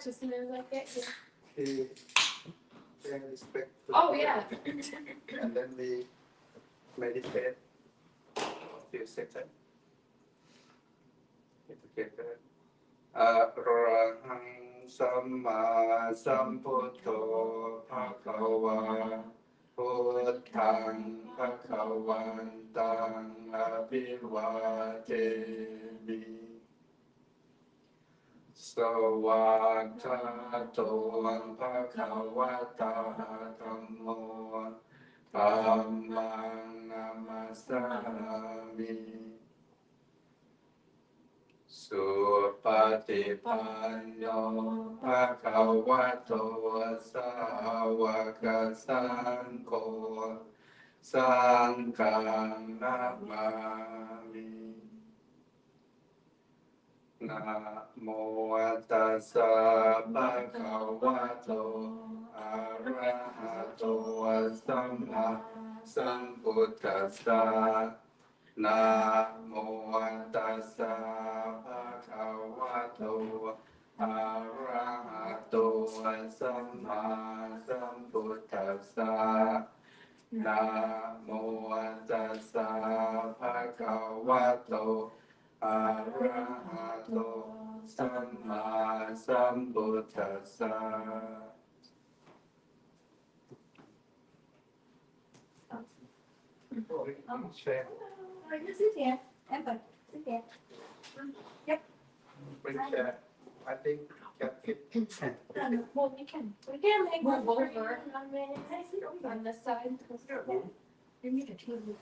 much as soon as I get here. They respect. Oh yeah. And then we meditate a few seconds. Together. อะระหังสัมมาสัมพุทโธภะคะวาพุทธังภะคะวันตังอะภิวาเทมิสวากขาโตภะคะวะตาธัมโมธัมมังนัมมัสสามิ สุปฏิปันโนภะคะวะโตสาวกสังโฆสังฆังนะมามินะโมตัสสะภะคะวะโตอะระหะโตสัมมาสัมพุทธัสสะนะโมตัสสะภะคะวะโตอะระหะโตสัมมาสัมพุทธัสสะนะโมตัสสะภะคะวะโตอะระหะโตสัมมาสัมพุทธัสสะ Share. You sit here. Evan, sit here. Yep. Bring chair. I think can fit. Well, we can make one over on this side. You need a table.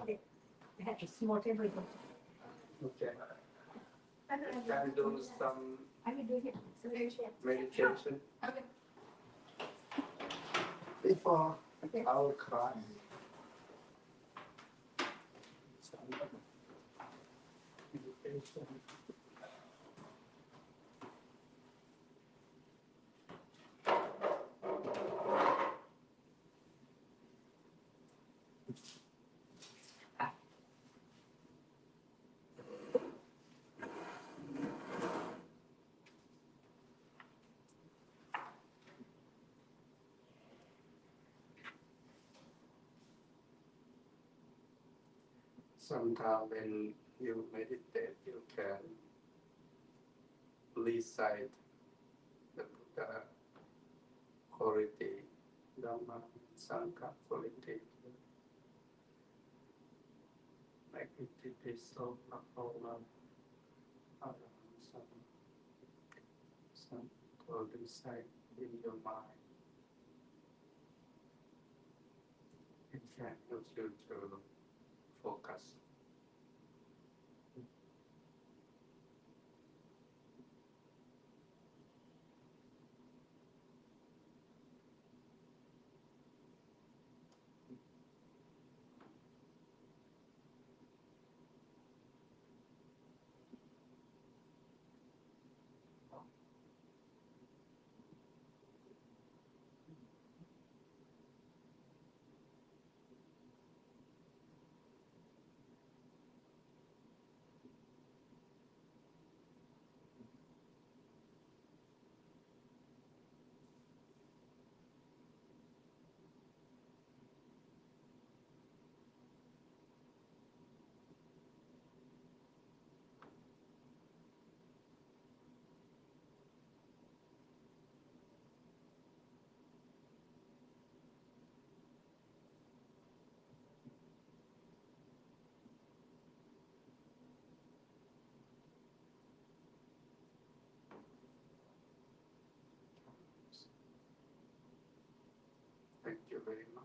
Okay. I had to smart everything. Okay. Can do some I will do it. So there's your meditation Okay. before our class. Some meditation. Sometimes when you meditate, you can recite the Buddha quality, Dhamma, Sangha quality. Like it is so powerful. Some to recite in your mind. It can help you to focus. Thank you very much.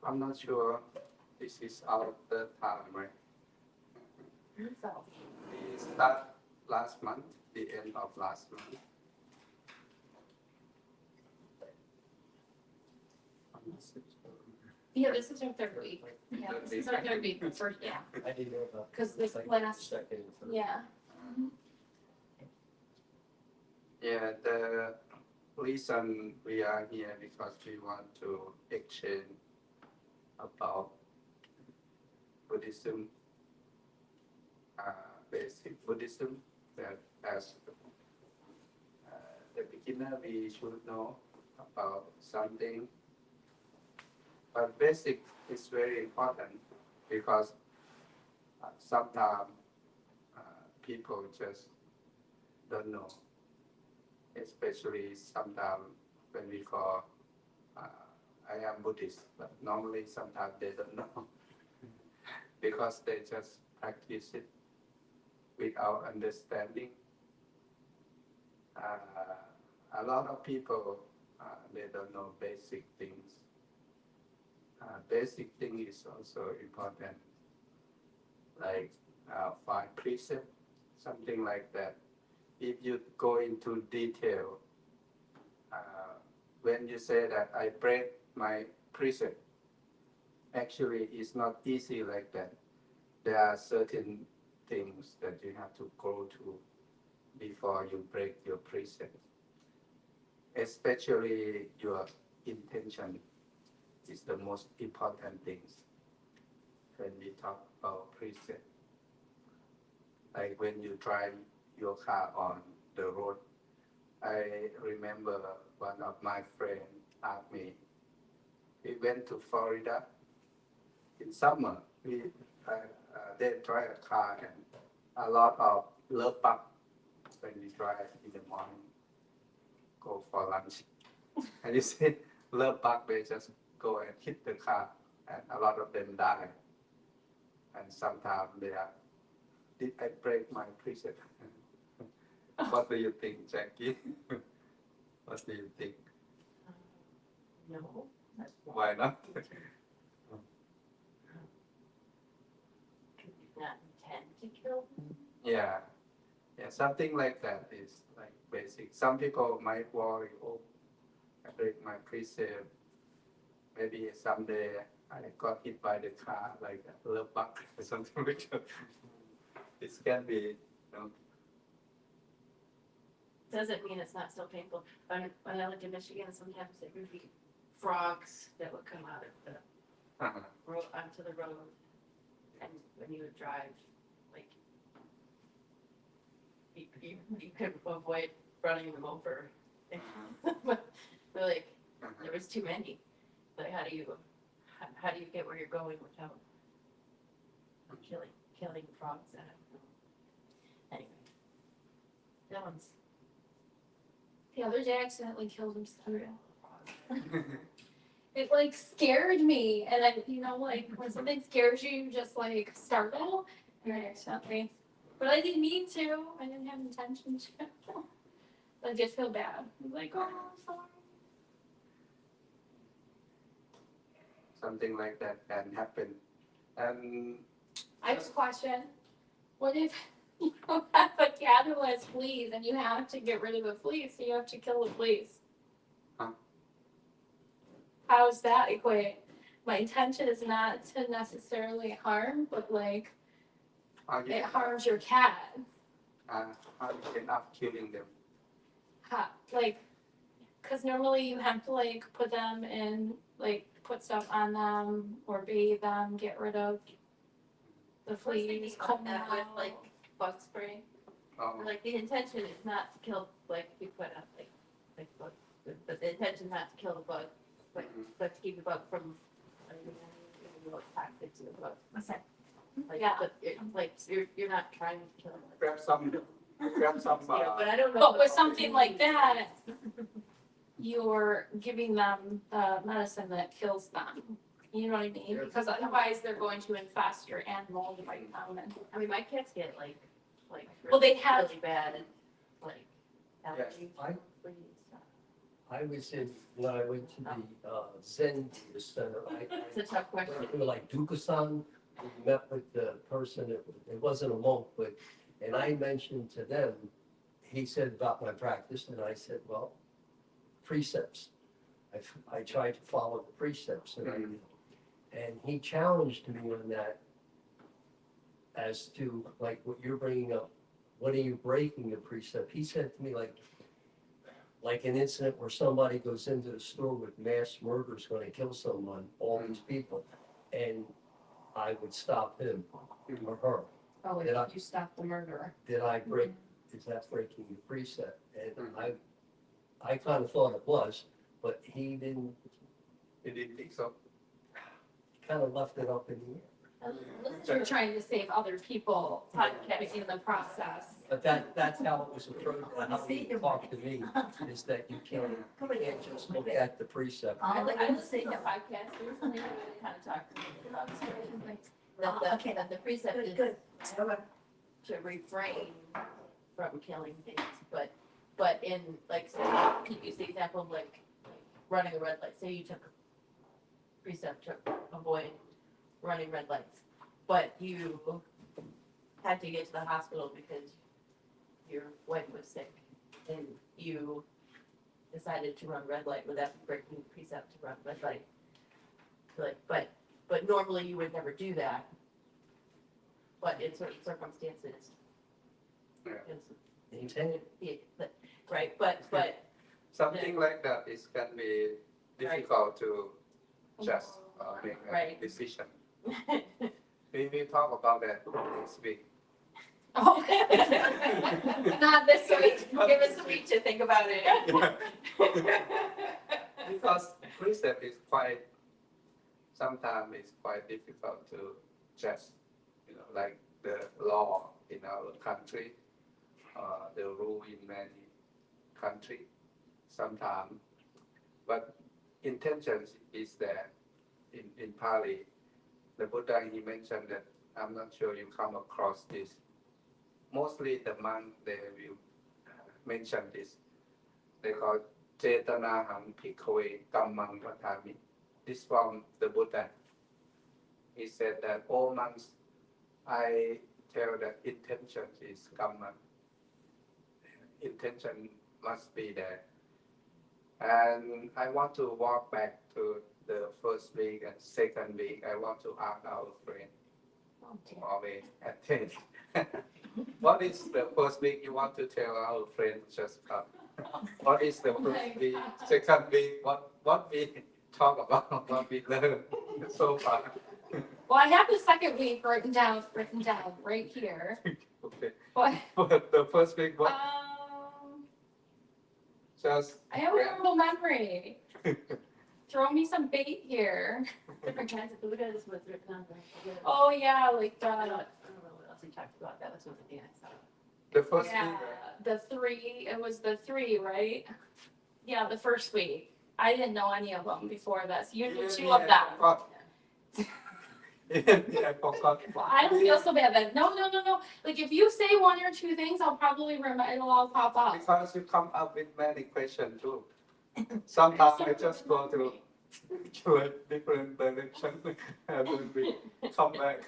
I'm not sure this is our third time, right? We start last month, the end of last month. I'm not sure. Yeah, this is our third week. Yeah, this is our third week. First, yeah. I didn't know about. Because this like, last, second. yeah. Yeah, the reason we are here because we want to exchange about Buddhism basic Buddhism that as the beginner we should know about something. But basic is very important because sometimes people just don't know, especially sometimes when we call I am Buddhist, but normally sometimes they don't know because they just practice it without understanding. A lot of people they don't know basic things. Basic thing is also important, like 5 precepts, something like that. If you go into detail, when you say that I break my precept, actually it's not easy like that. There are certain things that you have to go to before you break your precept. Especially your intention is the most important things when we talk about precept. Like when you drive your car on the road, I remember one of my friends asked me, we went to Florida in summer, they drive a car and a lot of love bug when we drive in the morning, go for lunch. And you see love bug, they just go and hit the car and a lot of them die. And sometimes they are, did I break my precept? What do you think, Jackie? What do you think? No. Why not? Not intend to kill. Yeah, something like that is like basic. Some people might worry, oh, I break my precept. Maybe someday I got hit by the car, like a love bug or something like that. This can be, you know. Doesn't mean it's not still painful. When I lived in Michigan, sometimes there would be frogs that would come out of the road onto the road, and when you would drive, like you could avoid running them over. But like there was too many. Like how do you get where you're going without killing frogs? I don't know. Anyway, that one's. The other day I accidentally killed him. It like scared me, and I, like when something scares you, you just like startle, and I accidentally. But I didn't mean to. I didn't have intention to. I just feel bad. I'm like, oh, sorry. Something like that can happen. And I have a question. What if you have a cat who has fleas and you have to get rid of the fleas, so you have to kill the fleas? Huh? How does that equate? My intention is not to necessarily harm, but like it harms your cat. how you end up killing them? Like, because normally you have to like put them in, like put stuff on them or bathe them, get rid of the fleas, comb them That with out. like bug spray. Like the intention is not to kill, like you put out like bug, but the intention is not to kill the bug, but to keep the bug from toxic to the bug. Okay. Like, Yeah. but you're not trying to kill them. Grab some. Yeah, but I don't know. But with something like that, you're giving them the medicine that kills them. You know what I mean? Because otherwise they're going to infest your animal and bite them. And I mean, my cats get like well, they have. really bad and like allergies. I- fleas, stuff. I was in, when I went to the Zen Center, It's a tough question. we were like Dukasan, we met with the person, it wasn't a monk, but, and I mentioned to them, he said about my practice, and I said, well, precepts. I tried to follow the precepts, and he challenged me on that as to like what you're bringing up, when are you breaking a precept? He said to me like an incident where somebody goes into the store with mass murder is going to kill someone, all these people, and I would stop him or her. Oh, Did I- if you stop the murderer. Did I break, is that breaking the precept? And Mhm. I kind of thought it was, but he didn't, You didn't think so? kind of left it up in the air. You're trying to save other people podcasting in the process. But that's how it was approached, and how he talked to me, is that you can't just look at the precept. I Oh, listened to a podcast recently, where they kind of talked about that the precept Good, is good. to refrain from killing things, but in, like, say, you use the example of like running a red light, say you took a precept to avoid running red lights, but you had to get to the hospital because your wife was sick, and you decided to run red light without breaking the precept to run red light. Like, but normally you would never do that. But in certain circumstances, Yeah. it's, Intent, right, but, Something like that is can be difficult to just make a Right. decision. We will talk about that next week. Oh. Not this week. give us a week to think about it. Because precept is quite, sometimes it's quite difficult to just, like the law in our country, the rule in many country, sometimes. But intention is there. In Pali, the Buddha, he mentioned that, I'm not sure you come across this. Mostly the monk, they will mention this. They call Cetanaham Bhikkhave Kammang Vadhami. This from the Buddha. He said that all monks, I tell that intention is Kamma. Intention must be there. And I want to walk back to the first week and second week. I want to ask our friend, always attend. What is the first week you want to tell our friend just come? What is the first week, second week, what we talk about, what we learn so far? Well, I have the second week written down right here. Okay. What? But the first week, what? Just I have a horrible memory. Throw me some bait here. Different kinds of Buddhas was written on the. Oh, yeah, like, I don't know what else he talked about, that was one of the things I saw. the first yeah, week. the three, it was the three, right? Yeah, the first week. I didn't know any of them before this. You knew two of them. I forgot. Well, I don't feel so bad then. No. Like, if you say one or two things, I'll probably remember, it'll all pop up. Because you come up with many questions too. Sometimes I just go to a different direction and then we come back.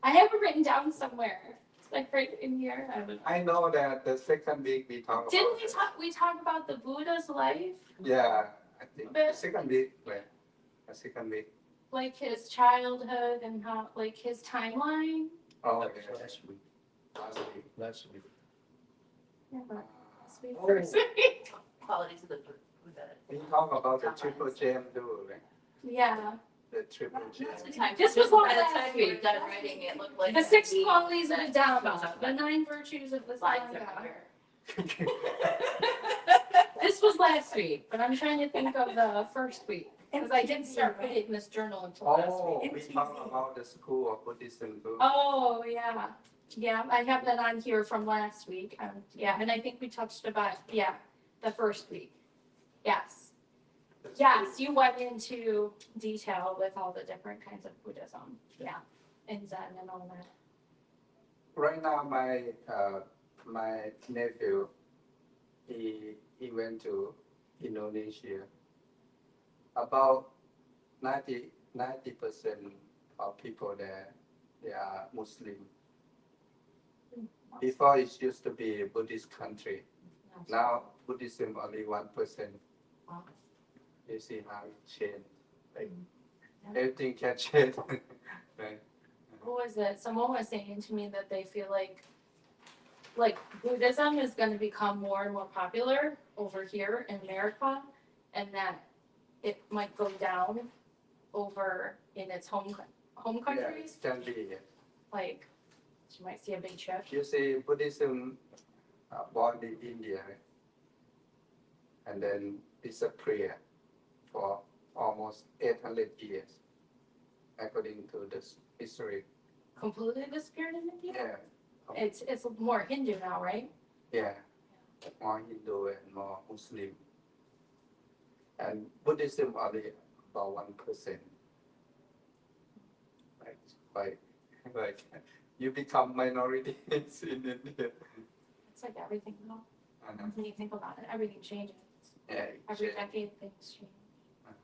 I have it written down somewhere. It's like right in here. I don't know. I know that the second week we talk about. Didn't we talk about the Buddha's life? Yeah, I think But- the second week, the second week. Like his childhood and how, like his timeline? Oh, that was yeah. last week, Last week. Yeah, but last week, Oh. first week. Qualities of the Buddha. We talk about the triple gem too, right? Yeah. The triple gem. This was one By the last time you were week. done writing it, looked like. The 6 he- qualities of the Dhamma, that- the 9 virtues of the Slides Sangha. everywhere. This was last week, but I'm trying to think of the first week. Because I didn't start writing this journal until last Oh, week. we talk about the school of Buddhism too. Oh, yeah. Yeah, I have that on here from last week. Yeah, and I think we touched about, yeah, the first week. Yes. Yes, you went into detail with all the different kinds of Buddhism. Yeah. And Zen and all that. Right now, my nephew, he went to Indonesia. About 90% of people there, they are Muslim. Before it used to be a Buddhist country. Now Buddhism only 1%. Wow. You see how it changed. Like everything can change. Right? What was it? Someone was saying to me that they feel like Buddhism is going to become more and more popular over here in America, and that it might go down over in its home Yeah, countries. it can be. Like, you might see a big shift. You see, Buddhism born in India, right? And then it's a prayer for almost 800 years, according to the history. Completely disappeared in India? Yeah, It's more Hindu now, right? yeah, more Hindu and more Muslim. And Buddhism only about 1%. Like you become minority in India. It's like everything though. Uh-huh. When you think about it, everything changes. Yeah, Every yeah. decade things change. Uh-huh.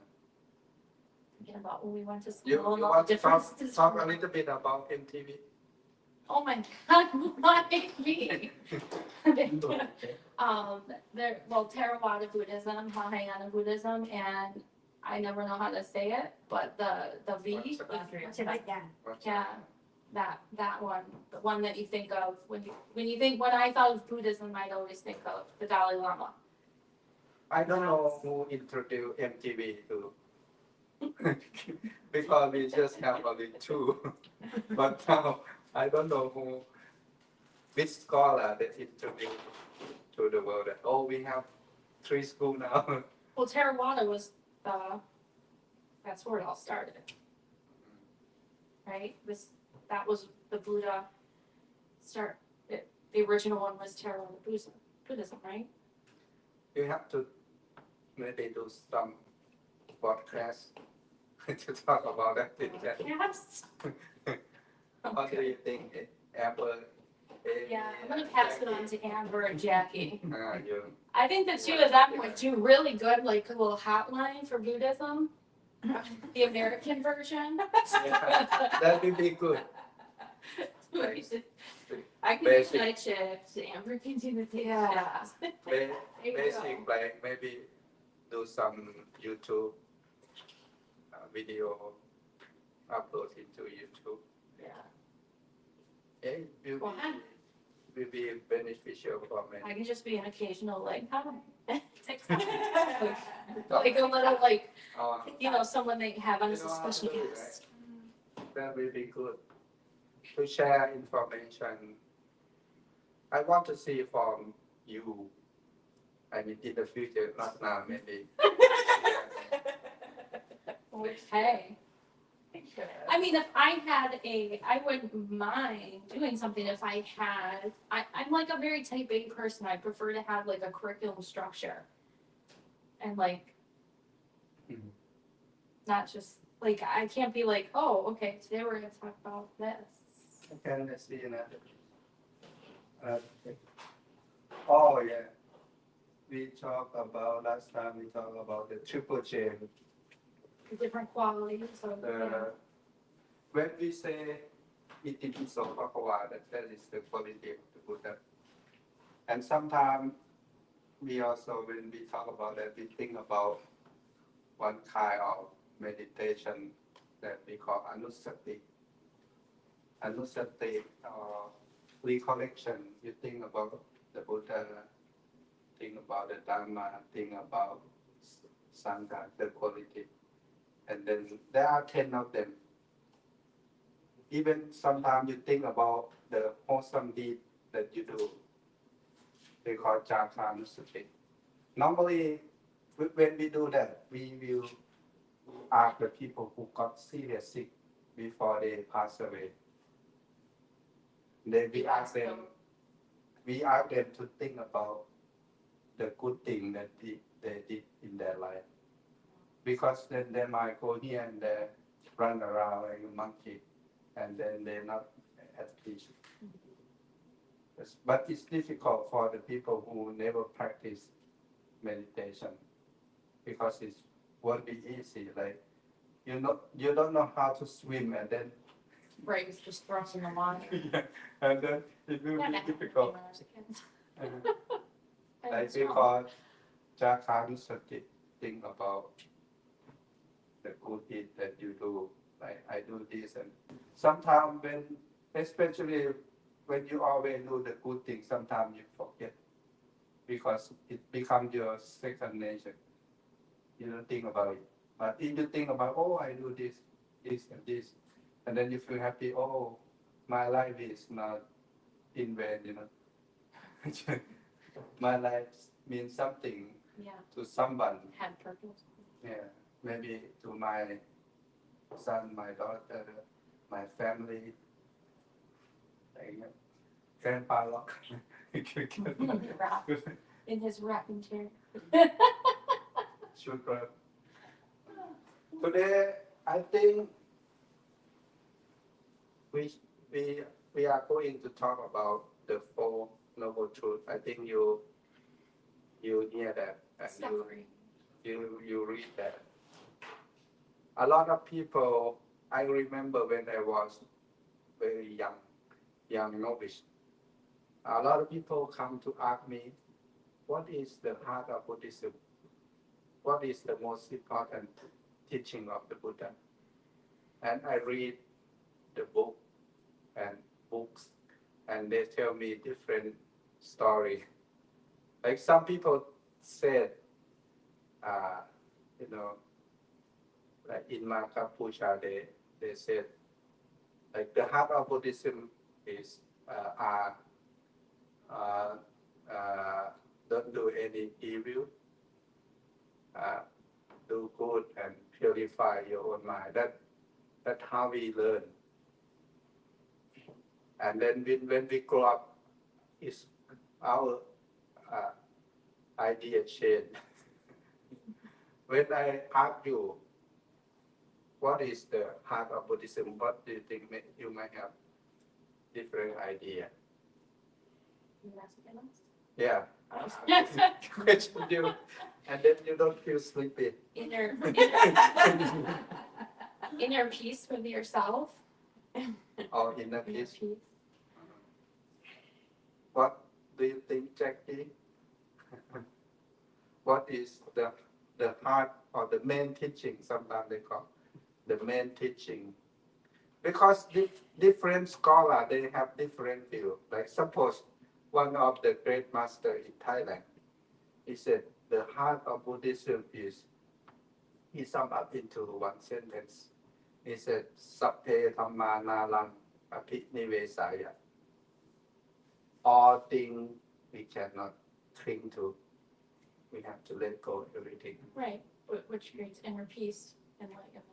Thinking about when we went to You, school and you all the want to differences. talk a little bit about MTV? Oh my God, why me? Well, Theravada Buddhism, Mahayana Buddhism, and I never know how to say it, but the V, What's it like that? yeah, that one, the one that you think of when I thought of Buddhism, I'd always think of the Dalai Lama. I don't know who introduced MTV to because we just have only two. But now I don't know which scholar that introduced to the world that we have 3 schools now. Well, Theravada was that's where it all started, right? That was the Buddha the original one was Theravada Buddhism, right? You have to maybe do some podcast to talk about that. Yes. What do you think, Amber? Yeah, I'm gonna pass it on to Amber and Jackie. You. I think the two of them would do really good, like a little hotline for Buddhism, the American version. Yeah, that would be good. I can do Basic. night shifts, Amber can do the day Yeah. shifts. you go. Basic, like maybe do some YouTube video, upload into YouTube. Yeah. It will Go ahead. be beneficial for I many. can just be an occasional like, hi. TikTok. Like a little like, someone they have on as a special guest. That will be good. To share information. I want to see from you. I mean, in the future, not now, maybe. Hey. I mean, if I wouldn't mind doing something if I'm like a very type A person. I prefer to have like a curriculum structure. And like, Mhm. not just, like, I can't be like, oh, okay, today we're gonna talk about this. Okay, let's see another. Oh, yeah. We talked about, last time we talked about the triple chain. The different qualities of, When we say itipiso bhagava, that is the quality of the Buddha. And sometimes we also, when we talk about that, we think about one kind of meditation that we call anusati. Anusati, recollection. You think about the Buddha, think about the Dharma, think about Sangha, the quality. And then there are 10 of them. Even sometimes you think about the wholesome deed that you do. They call Jhakanusati. Normally, when we do that, we will ask the people who got serious sick before they pass away. Then we ask them to think about the good thing that they did in their life. Because then they might go here and there, run around like a monkey, and then they're not at peace. But it's difficult for the people who never practice meditation because it won't be easy. Like you don't know how to swim, and then right, it's just thrust in the water. and then it will Yeah, be that happened to me difficult. when I was a kid. Like we call Jhakanusati, think about the good deed that you do. Like I do this, and sometimes especially when you always do the good thing, sometimes you forget because it becomes your second nature. You don't think about it. But if you think about, I do this, and this, and then you feel happy, my life is not in vain, you know. My life means something Yeah, to someone. had purpose. Yeah, maybe to my son, my daughter, my family, like grandpa lock. Rock in his rocking chair. Children. Today, I think we we we are going to talk about the Four Noble Truths. I think you hear that and Suffering. you read that. A lot of people. I remember when I was very young novice. A lot of people come to ask me, what is the heart of Buddhism? What is the most important teaching of the Buddha? And I read the book and books, and they tell me different story. Like some people said, you know, like in Makapucha, they said, like the heart of Buddhism is uh, don't do any evil, do good and purify your own mind. That's how we learn. And then when we grow up, it's our idea change. When I ask you, what is the heart of Buddhism? What do you think you might have different idea? You ask me else? Yeah. Question you, and then you don't feel sleepy. Inner peace with yourself. Or inner peace. What do you think, Jackie? What is the heart or the main teaching? Sometimes they call the main teaching, because different scholar they have different view. Like suppose one of the great master in Thailand, he said the heart of Buddhism is, he summed up into one sentence. He said, Sapphe Dhamma Nalang Apinivesaya. All things we cannot cling to. We have to let go of everything. Right, which creates inner peace, enlightenment,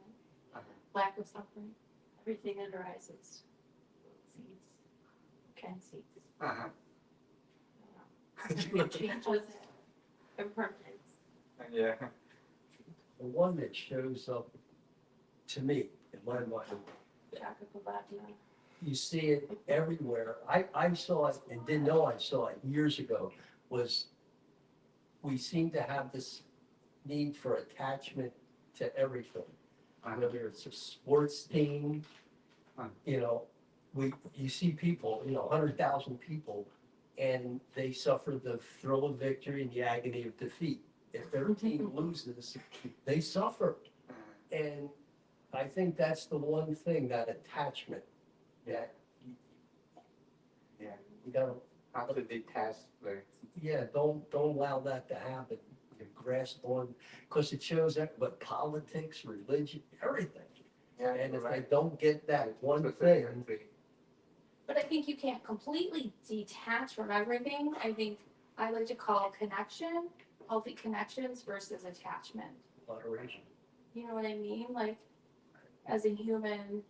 Uh-huh. lack of suffering. Everything that arises sees, can see. Uh-huh. It changes impermanence. Yeah. The one that shows up to me, in my mind, you see it everywhere. I saw it and didn't know I saw it years ago, was we seem to have this need for attachment to everything. Whether it's a sports team, you know, you see people, 100,000 people, and they suffer the thrill of victory and the agony of defeat. If their team loses, they suffer. And I think that's the one thing, that attachment, that Yeah. you gotta, How to detach, like, don't allow that to happen. You grasp on, because it shows that, but politics, religion, everything. yeah, And if they right. don't get that one Totally thing, agree. But I think you can't completely detach from everything. I think I like to call connection, healthy connections versus attachment. moderation. You know what I mean? Like, as a human,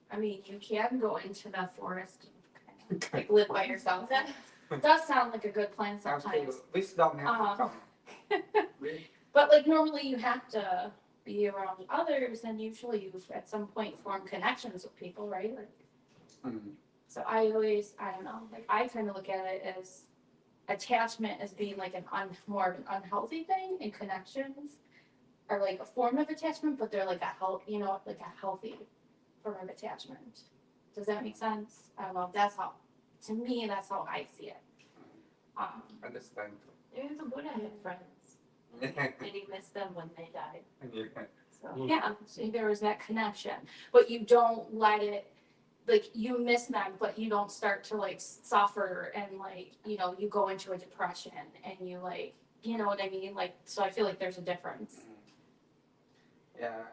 I mean, you can go into the forest and kind of like live by yourself. That does sound like a good plan sometimes. Absolutely. Wisdom have to come. But like normally you have to be around others, and usually you at some point form connections with people, right? Like, Mhm. so I don't know, like I kind of look at it as attachment as being like more of an unhealthy thing, and connections are like a form of attachment, but they're like like a healthy form of attachment. Does that make sense? I don't know. To me, that's how I see it. Understand. Maybe the Buddha had friends, and he missed them when they died. Yeah. So Yeah, so there was that connection, but you don't let it, like, you miss them, but you don't start to like suffer and like, you go into a depression and you like, you know what I mean? Like, so I feel like there's a difference. Yeah,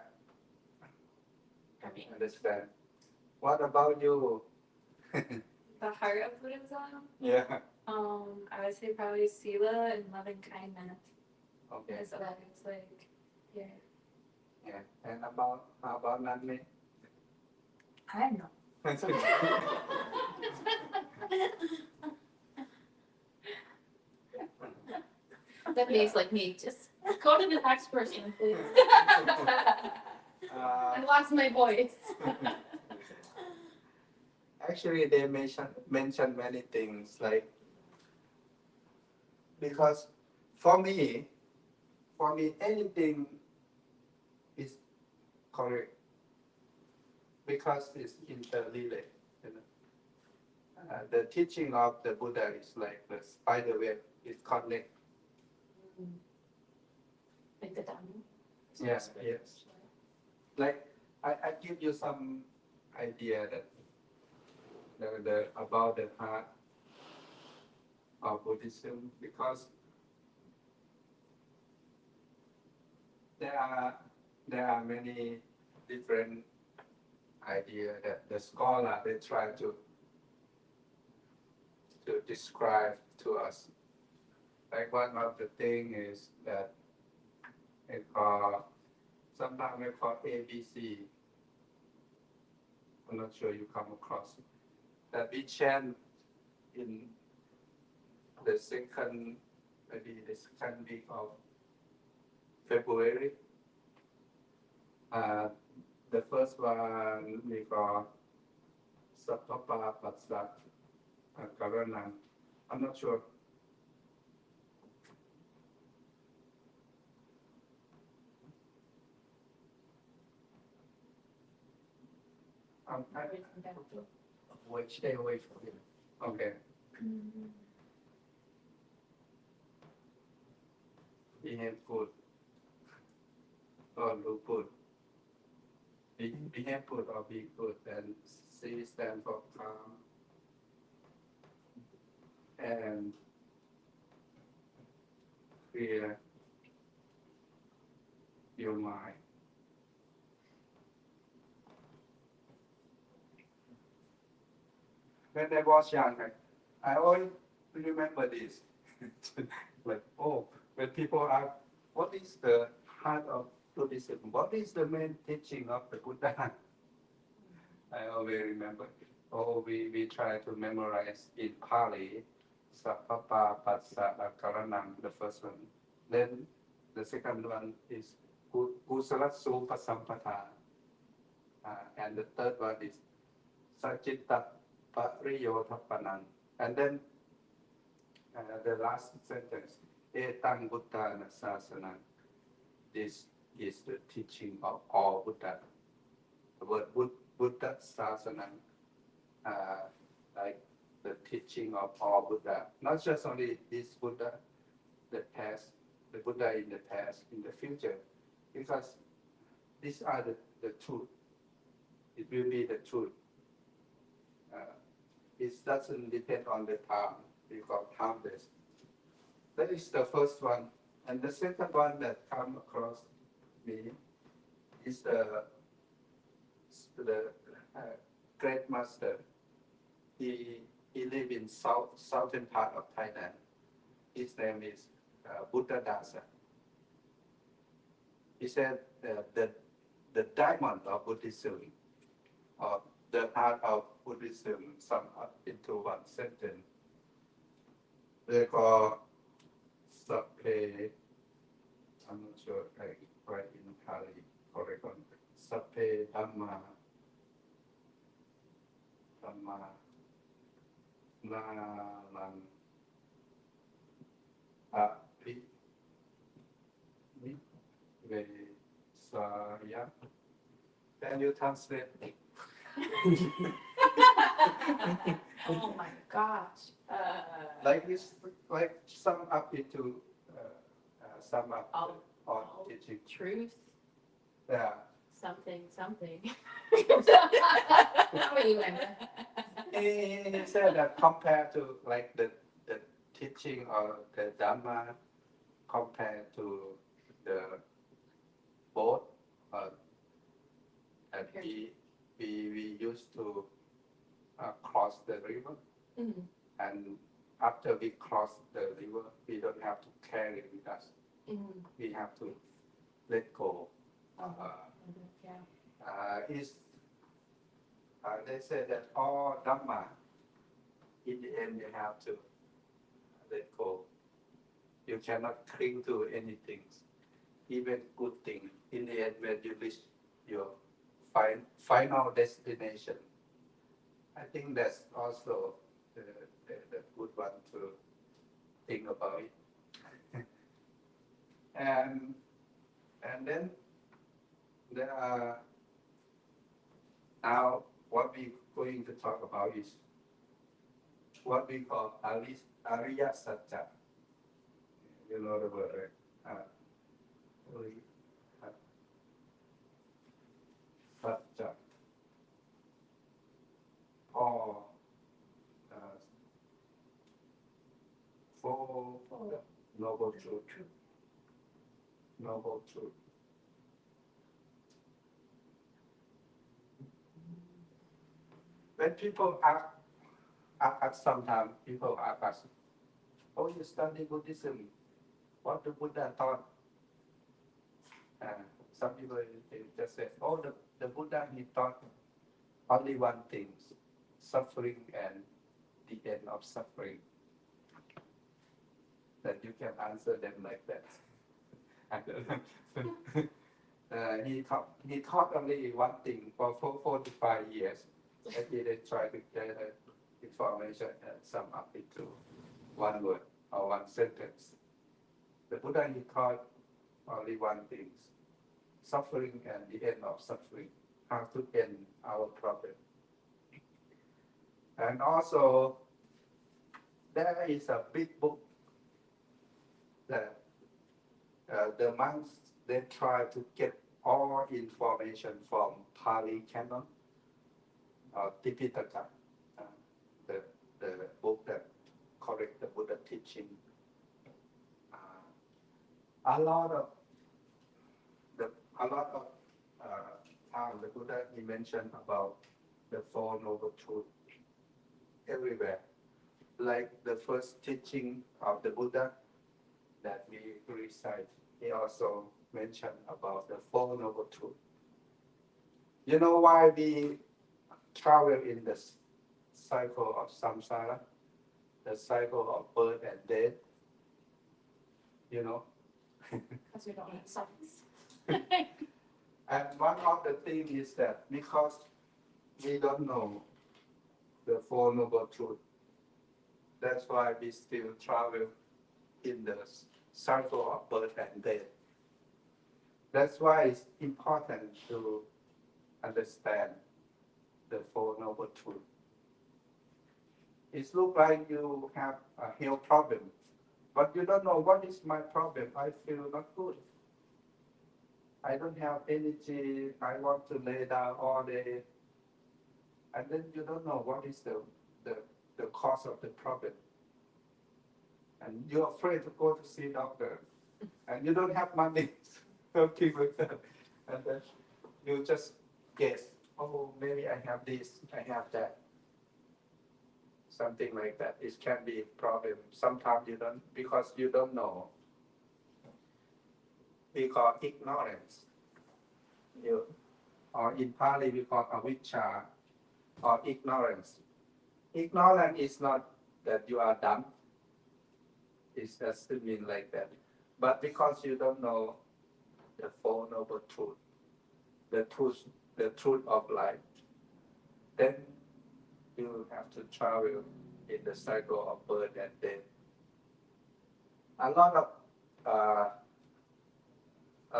I mean, understand. What about you, part of Buddhism. Yeah. I would say probably sila and loving kindness. Okay. Is what it's like. Yeah. Yeah. And how about Nanmi? I don't know. That makes like me. Just go to the next person, please. I lost my voice. Actually, they mention many things like because for me anything is correct because it's interrelated. You know? The teaching of the Buddha is like the spider web. It connect. Like the Dhamma. Yes. Yes. Like I give you some idea that the about the heart of Buddhism because there are many different ideas that the scholar they try to describe to us. Like one of the thing is that it call sometimes we call ABC. I'm not sure you come across it. That we chant in the second week of February. The first one we call Sattva Patsat Karanam. I'm not sure. Stay away from him. Okay. Behave good or do good. Behave good or be good. And C stand for calm and clear your mind. When I was young, I always remember this. Like, oh, when people ask, what is the heart of Buddhism? What is the main teaching of the Buddha? I always remember. Oh, we try to memorize in Pali, Sappapa Passa Karanam, the first one. Then the second one is Kusalatsu Pasampata. And the third one is Sachitta Pariyothapanan. And then the last sentence, Etang Buddha Nasasanan. This is the teaching of all Buddha. The word Buddha Sasanan, like the teaching of all Buddha. Not just only this Buddha, the past, the Buddha in the past, in the future. Because these are the truth. It will be the truth. It doesn't depend on the time. We call timeless. That is the first one. And the second one that come across me is the great master. He live in southern part of Thailand. His name is Buddha Dasa. He said the diamond of Buddhism, or the heart of Buddhism, summed up into one sentence. They call Sappe. I'm not sure I write in Pali correctly. Sappe Dhamma Nalang Api Vesaya. Can you translate? Oh my gosh. Like this, like sum up into sum up All all teaching. truth, Yeah. something. He said that compared to like the teaching or the Dhamma compared to the boat, and we used to cross the river. Mhm. And after we cross the river, we don't have to carry it with us. Mhm. We have to let go. Yeah. Is they say that all Dhamma, in the end, you have to let go. You cannot cling to anything, even good thing. In the end, when you reach your final destination, I think that's also the good one to think about it. and and then there are now what we're going to talk about is what we call Ariya Satya. You know the word, right? Ariya Satya. Or four noble truth. Noble truth. When people ask sometimes people ask us, oh, you study Buddhism, what the Buddha taught? Some people they just say, oh, the Buddha, he taught only one thing, suffering and the end of suffering. That you can answer them like that. I don't know. He taught only one thing for 45 years. And he then tried to get information and sum up into one word or one sentence. The Buddha, he taught only one thing, suffering and the end of suffering, how to end our problem. And also, there is a big book that the monks, they try to get all information from Pali Canon or Tipitaka, the book that correct the Buddha teaching. A lot of time the Buddha, he mentioned about the Four Noble Truths everywhere. Like the first teaching of the Buddha that we recite, he also mentioned about the Four Noble Truths. You know why we travel in the cycle of samsara, the cycle of birth and death? You know? Because we don't have sons. And one of the things is that because we don't know the Four Noble Truths, that's why we still travel in the cycle of birth and death. That's why it's important to understand the Four Noble Truths. It looks like you have a health problem, but you don't know what is my problem. I feel not good. I don't have energy. I want to lay down all day. And then you don't know what is the cause of the problem. And you're afraid to go to see a doctor. And you don't have money. Something like that. And then you just guess, oh, maybe I have this, I have that. Something like that. It can be a problem. Sometimes you don't, because you don't know. We call ignorance. Or in Pali we call avijja or ignorance. Ignorance is not that you are dumb. It doesn't mean like that. But because you don't know the Four Noble Truths, the truth of life, then you have to travel in the cycle of birth and death. A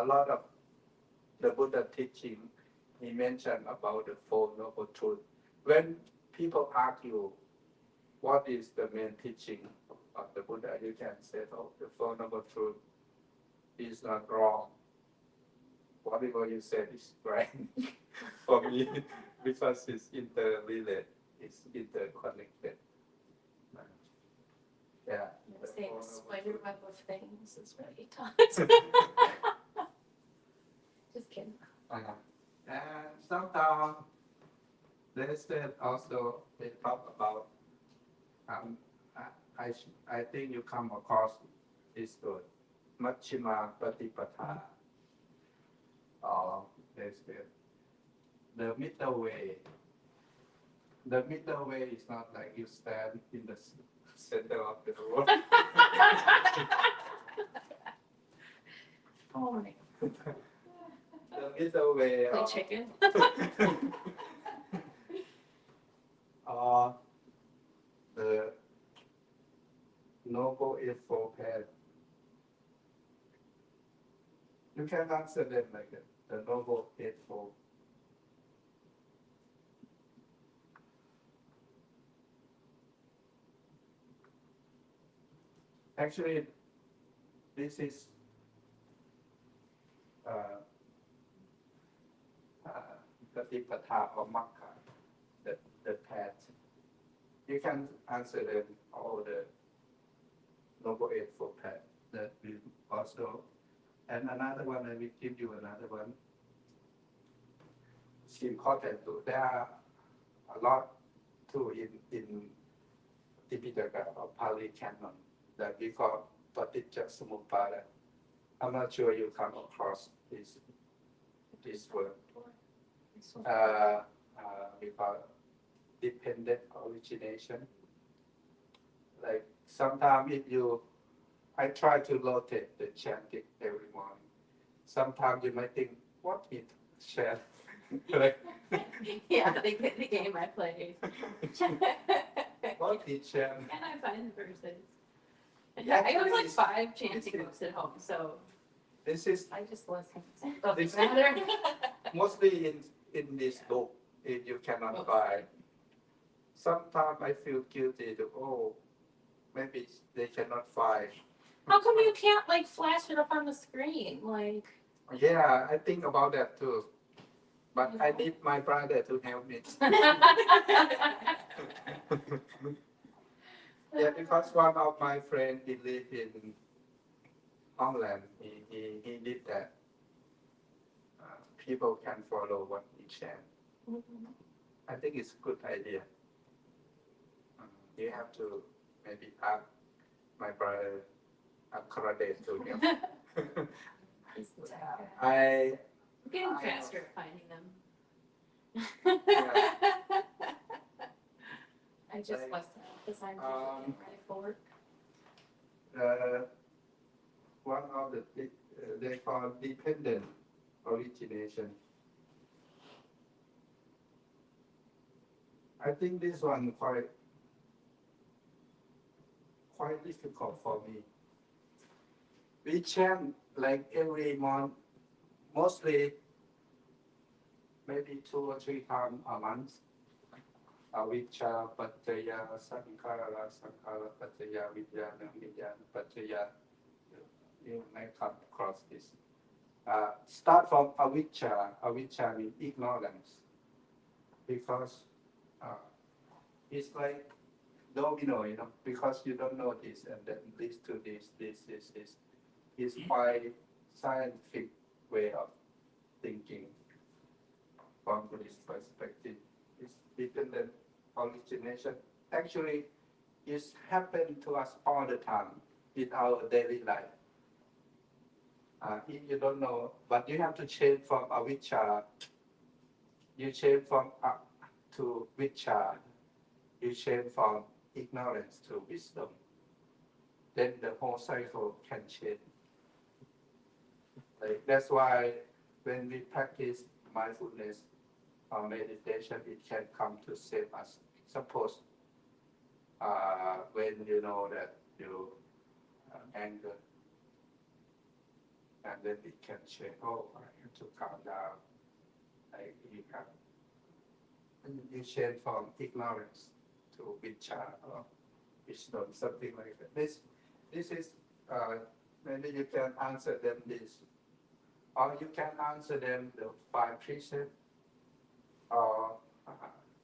lot of the Buddha teaching, he mentioned about the Four Noble Truths. When people ask you, what is the main teaching of the Buddha, you can say, oh, the Four Noble Truths is not wrong. Whatever you said is right for me because it's interrelated, it's interconnected. Yeah. The same spider web of things is what he taught. Just kidding. And sometimes they said also, they talk about I think you come across this word, Majjhima Patipatthana. That's good. The middle way. The middle way is not like you stand in the center of the road. Oh my. The middle way. Play chicken. Or the Noble Eightfold Path. You can answer them like that, the Noble Eightfold. Actually, this is Satipatthana or Makka, the path. You can answer them all the Noble Eightfold Path that we also. And another one, I will give you another one. It's important too. There are a lot too in Tipitaka or Pali Canon that we call Paticcasamuppada. I'm not sure you come across this word. We call dependent origination. Like sometimes I try to rotate the chanting every morning. Sometimes you might think, what is chant? Like, Yeah, the game I play. what is chant? And I find the verses. Yeah, I have like it's- 5 chanting books at home, so This is I just listen. This- Doesn't matter. mostly in this book, if you cannot buy. Sometimes I feel guilty to, maybe they cannot find. How come you can't like flash it up on the screen? Like, Yeah, I think about that too. But I need my brother to help me. Yeah, because one of my friends, he lived in Holland. He did that. People can follow what he chant. I think it's a good idea. You have to maybe ask my brother accredit to him. I I'm getting faster at finding them. I just Like, listen. Besides, um, ready for work. one of the they call dependent origination. I think this one quite difficult for me. We chant like every month, mostly maybe 2 or 3 times a month. Avicca Paccaya Sankhara Sankhara Paccaya Vijnana Vijnana Paccaya. You may come across this. Start from avicca. Avicca means ignorance, because it's like domino, because you don't know this, and then leads to this. It's quite scientific way of thinking from Buddhist perspective. It's dependent origination. Actually, it's happened to us all the time in our daily life. If you don't know, but you have to change from avicca. You change from to vicca. You change from ignorance to wisdom. Then the whole cycle can change. That's why when we practice mindfulness or meditation, it can come to save us. Suppose when you know that you anger, and then it can change. I have to calm down. You change from ignorance to vicca or wisdom, something like that. This is maybe you can answer them this, or you can answer them the 5 precepts, or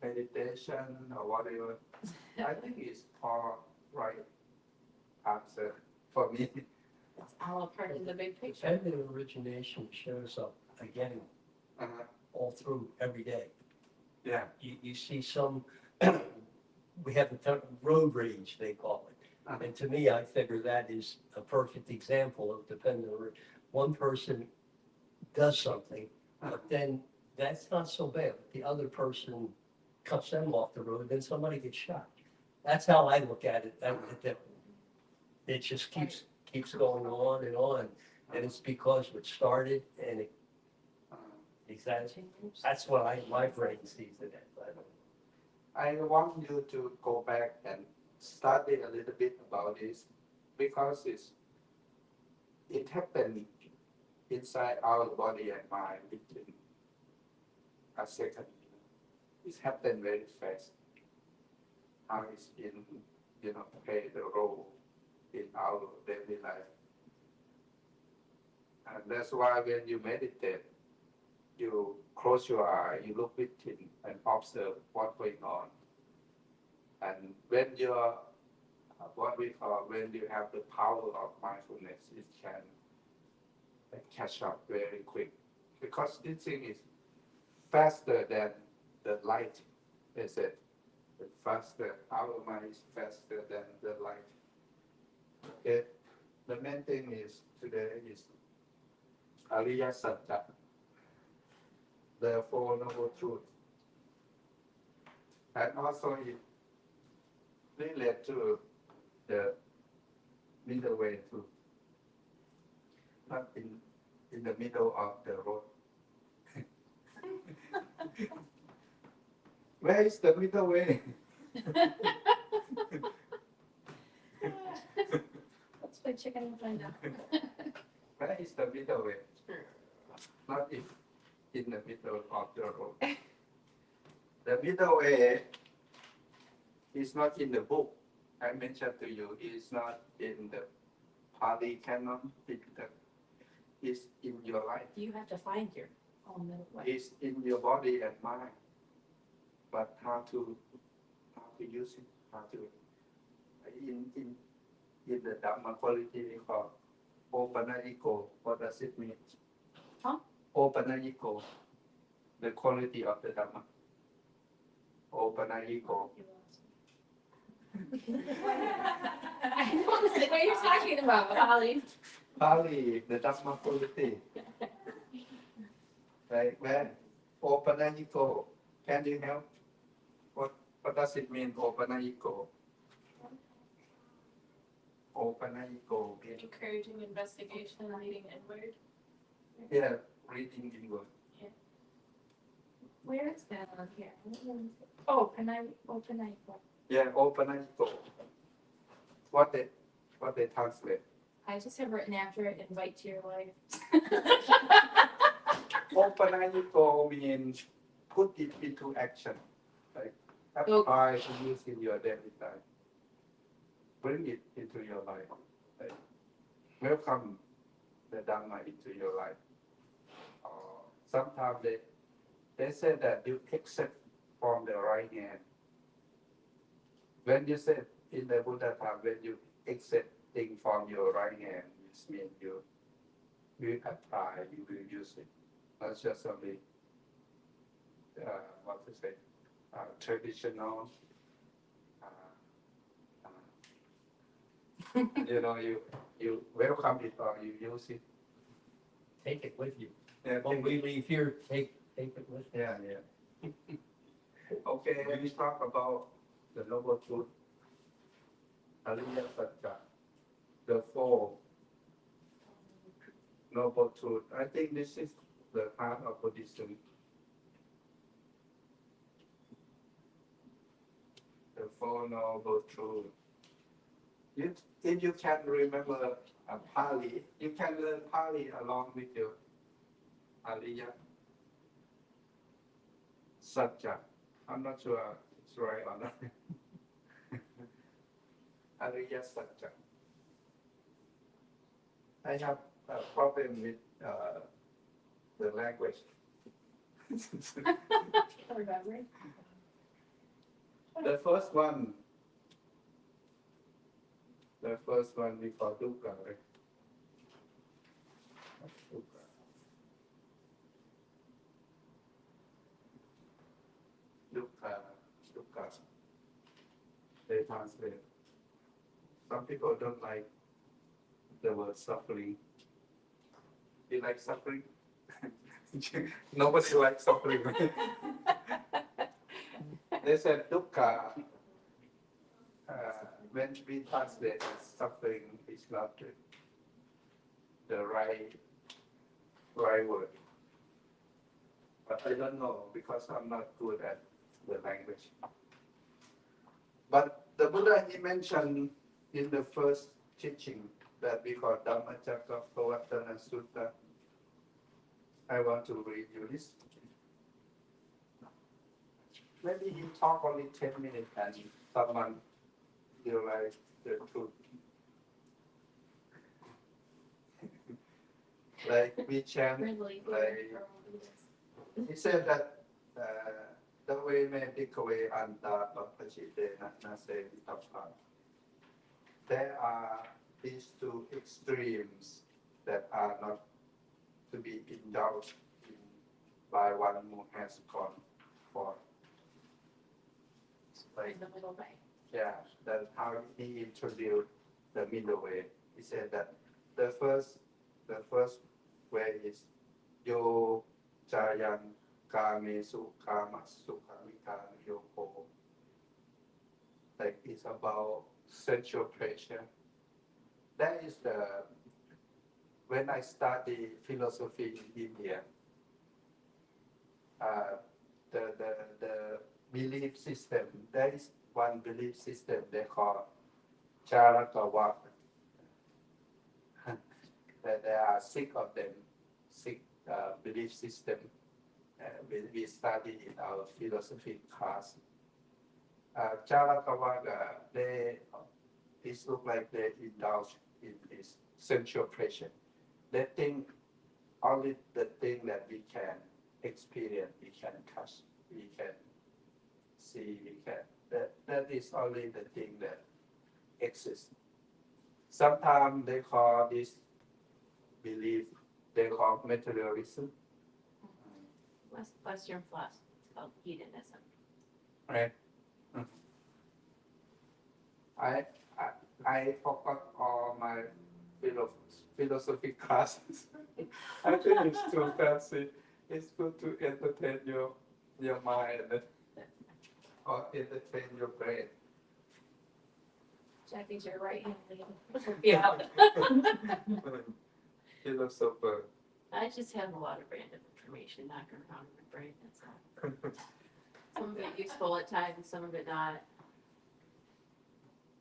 meditation, or whatever. I think it's all right answer for me. It's all a part of the big picture. Dependent origination shows up again all through every day. Yeah. You see some we have a term, road rage, they call it. And to me, I figure that is a perfect example of depending on, one person does something, but then that's not so bad. The other person cuts them off the road, then somebody gets shot. That's how I look at it. It just keeps going on, and it's because it started and it, that's what my brain sees it as. I want you to go back and study a little bit about this because it happened inside our body and mind within a second. It happened very fast. How it's play the role in our daily life. And that's why when you meditate, you close your eye, you look within and observe what's going on. And when you're, when you have the power of mindfulness, it can catch up very quick. Because this thing is faster than the light, is it? Faster, our mind is faster than the light. Okay. The main thing is today is Ariya Satya, the Four Noble Truths. And also it relates to the middle way too. Not in the middle of the road. Where is the middle way? Let's play chicken and find out. Where is the middle way? Not in the middle of the road. The middle way is not in the book. I mentioned to you, it's not in the Pali canon. It's in your life. You have to find your own middle way. It's in your body and mind. But how to use it? How to in the Dhamma quality called Opanayiko. What does it mean? Huh? Opanayiko, the quality of the Dhamma. Opanayiko. I don't know what you're talking about, Holly. Pali, the Dhamma quality. Right, where? Opanayiko. Can you help? What does it mean, Opanayiko? Opanayiko means, Encouraging investigation and leading inward. yeah, reading inward. Where is that on here? Oh, open eye. Yeah, Opanayiko. What they translate? I just have written after it, invite to your life. Opanayiko means put it into action. Like apply to use in your daily life. Bring it into your life. Like, welcome the Dhamma into your life. Sometimes they say that you accept from the right hand. When you say in the Buddha time, when you accept things from your right hand, it means you will apply, you will use it. Not just only traditional. You welcome it or you use it. Take it with you. Yeah, When we leave here, take it with you. yeah. Okay, let me talk about the Noble Truth, Ariya Satya, the Four Noble Truth. I think this is the heart of Buddhism. The Four Noble Truths. If you can remember Pali, you can learn Pali along with your Ariya Satya. I'm not sure it's right or not. Ariya Satya. I have a problem with the language. The first one we call dukkha, right? Dukkha. they translate. Some people don't like the word suffering. You like suffering? Nobody likes suffering. They said dukkha. When we translate suffering is not the right word. But I don't know because I'm not good at the language. But the Buddha, he mentioned in the first teaching that we call Dhammacakkappavattana Sutta. I want to read you this. Maybe he talk only 10 minutes and someone realize the truth. Like we chant, Really. like he said that the way me bhikkhave anta pappachitena nase vitappa. There are these two extremes that are not to be indulged in by one who has gone forth. Like, In the middle way. yeah, that's how he introduced the middle way. He said that the first way is yo jayan kamesu kamasu kamikami yoko. Like it's about sensual pleasure. That is when I study philosophy in India, the belief system, there is one belief system they call Charakawak. There are 6 of them, 6 belief system. We study in our philosophy class. Charakawaka, it looks like they indulge in this sensual pleasure. They think only the thing that we can experience, we can touch, we can see, that is only the thing that exists. Sometimes they call this belief, they call materialism. Western philosophy, it's called hedonism. Right. I forgot all my philosophy classes. I think it's too fancy. It's good to entertain your mind or entertain your brain. Jackie's your right hand lady. Yeah. Philosopher. I just have a lot of random information knocking around in my brain, that's all. Some of it useful at times, some of it not.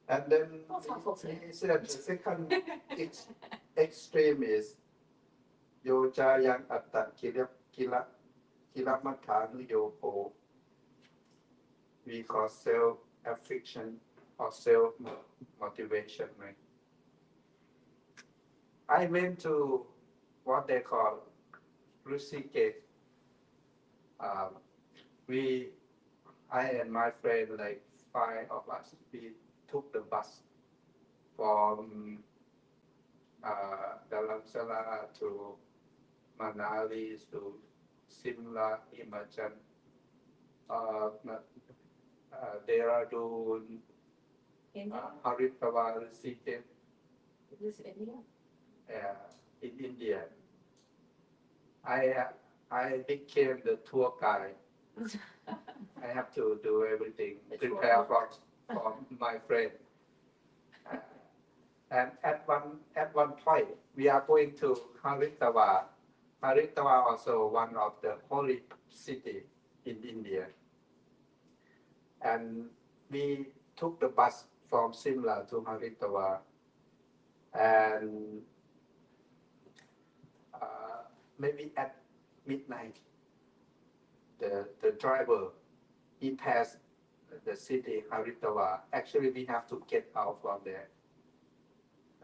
And then That's helpful too. he said the second extreme is yo jayang atta kilamatanu yoko. We call self-affliction or self-motivation. Right? I went to what they call Rishikesh. I and my friend, like 5 of us, we took the bus from Dharamsala to Manali to Simla, Himachal, Dehradun, India? Haridwar, Rishikesh, Is this India? in India. I became the tour guide. I have to do everything, prepare for my friend. And at one point, we are going to Haridwar. Haridwar also one of the holy city in India. And we took the bus from Simla to Haridwar. And maybe at midnight, the driver, he passed the city Haridwar. Actually, we have to get out from there.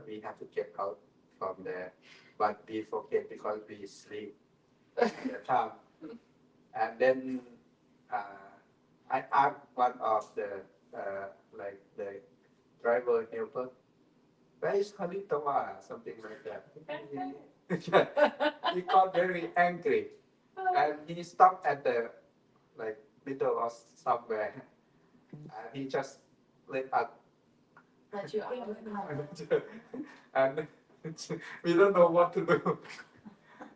We have to get out from there, but we forget because we sleep at the time. And then I asked one of the like the driver helper, where is Haridwar? Something like that. He got very angry, and he stopped at the like middle of somewhere, and he just let us Let you out. and we don't know what to do.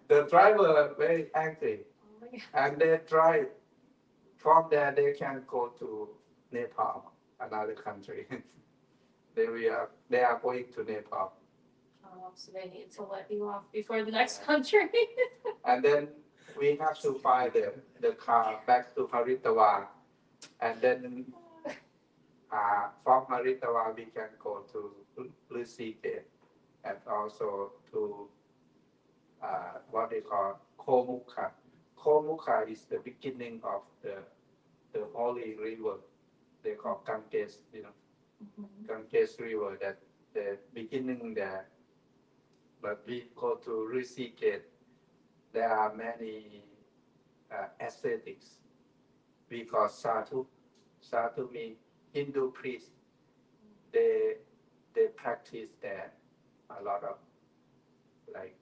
The driver very angry, Oh my God. and they try. From there, they can go to Nepal, another country. They are going to Nepal, Oh, so they need to let you off before the next country. and then we have to fly the car back to Haridwar, and then from Haridwar we can go to Rishikesh and also to what they call Komukha. Komukha is the beginning of the holy river. They call Ganges, Ganges River. That the beginning there. But we go to Rishikesh. There are many ascetics. We call sadhu. Sadhu means Hindu priest. They practice there a lot of like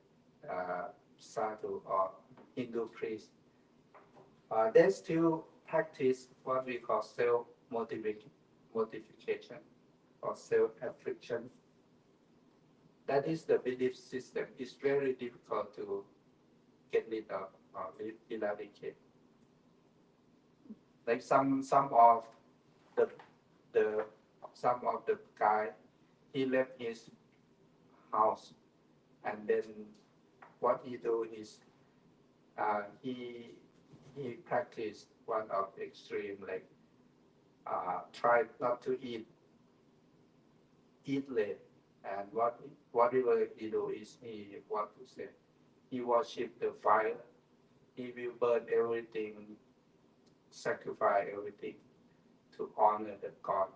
sadhu or Hindu priest. They still practice what we call self-modification or self-affliction. That is the belief system. It's very difficult to get rid of or eradicate. Like some of the some of the guy, he left his house, and then what he do is he practiced one of extreme, like try not to eat late, and whatever he do is he worship the fire. He will burn everything, sacrifice everything to honor the God.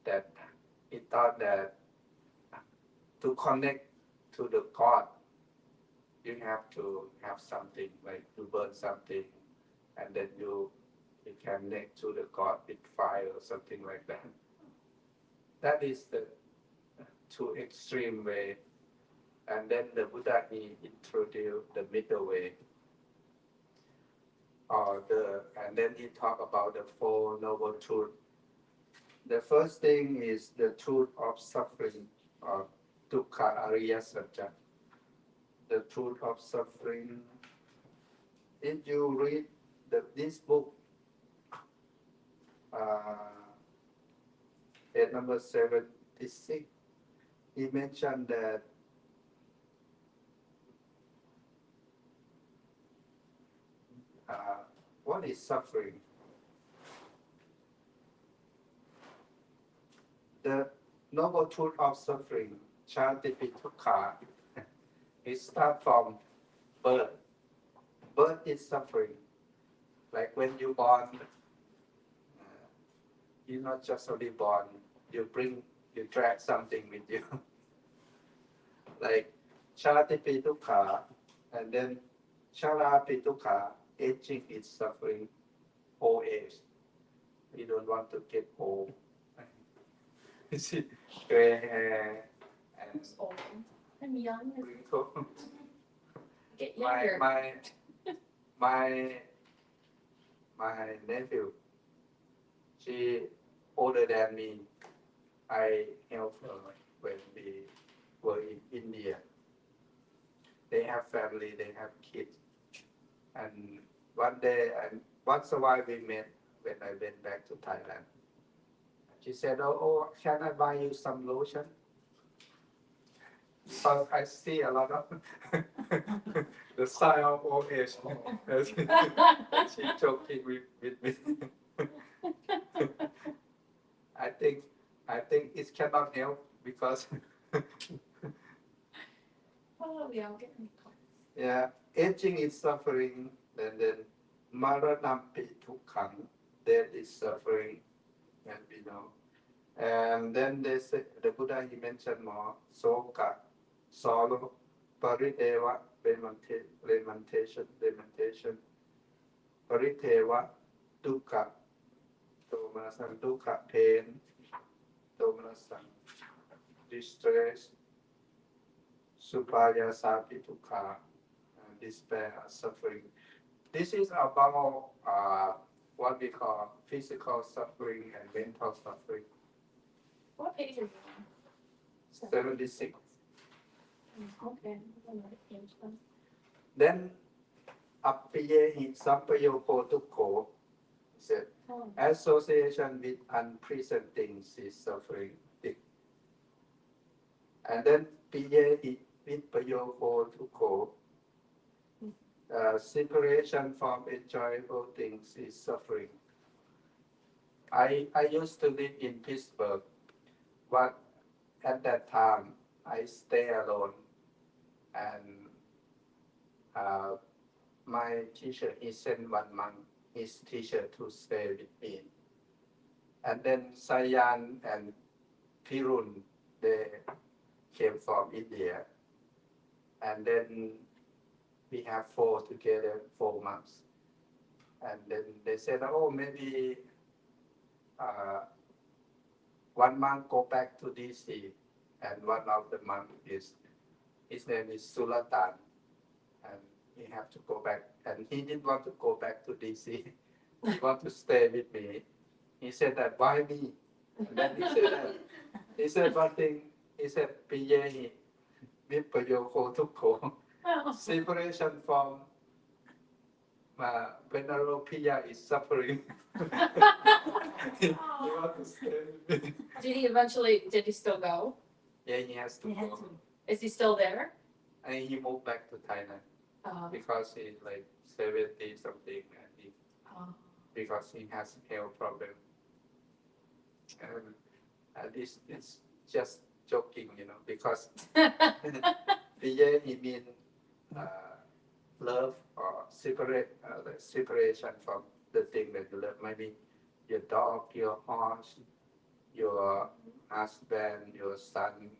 That he thought that to connect to the God, you have to have something, like you burn something, and then you can connect to the God with fire or something like that. That is the too extreme way. And then the Buddha, he introduced the middle way. And then he talked about the Four Noble Truths. The first thing is the truth of suffering, or dukkha ariya satya. The truth of suffering. If you read this book, page number 76, he mentioned that what is suffering? The noble truth of suffering, chantipi dukkha, it starts from birth. Birth is suffering. Like when you born, you're not just only born, you drag something with you. Like chantipi dukkha, and then charapi dukkha, aging is suffering, old age. We don't want to get old. You see, gray hair and It's old. I'm young. wrinkle. Get My younger. my nephew, she older than me. I helped her when we were in India. They have family, they have kids, and one day, and once a while we met when I went back to Thailand. She said, "Oh, can I buy you some lotion?" So I see a lot of the sign of old age. She joking with me. I think it cannot help because Oh, we all get me. yeah, aging is suffering, and then maranampi dukkha, death is suffering, and we know. And then they say, the Buddha, he mentioned more soka, sorrow, parideva, lamentation, pariteva, dukkha, domanasam, dukkha, pain, domanasam, distress, supaya sapi dukkha, despair, suffering. This is about what we call physical suffering and mental suffering. What page are you 76. on? Okay. I don't know what page that is. Then appiyehi sampayopo tukko said Oh, association with unpleasant things is suffering. And then piyehi vipayoko tukko separation from enjoyable things is suffering. I used to live in Pittsburgh, but at that time I stay alone, and my teacher he sent 1 month his teacher to stay with me, and then Sayan and Pirun they came from India, and then we have 4 together 4 months, and then they said, oh maybe 1 month go back to DC, and one of the month is his name is Sulatan, and he have to go back, and he didn't want to go back to DC. He want to stay with me. He said that why me? And then he said one thing. He said piye vipayoko tukko oh. separation from venerable piya is suffering. He want to stay with me. Did he still go? Yeah, he has to He had go. to. Is he still there? And he moved back to Thailand Oh, because he's like 70 something, and oh. because he has health problem. And it's just joking, because piye he mean love or separation from the thing that you love. Maybe your dog, your horse, your husband, your son.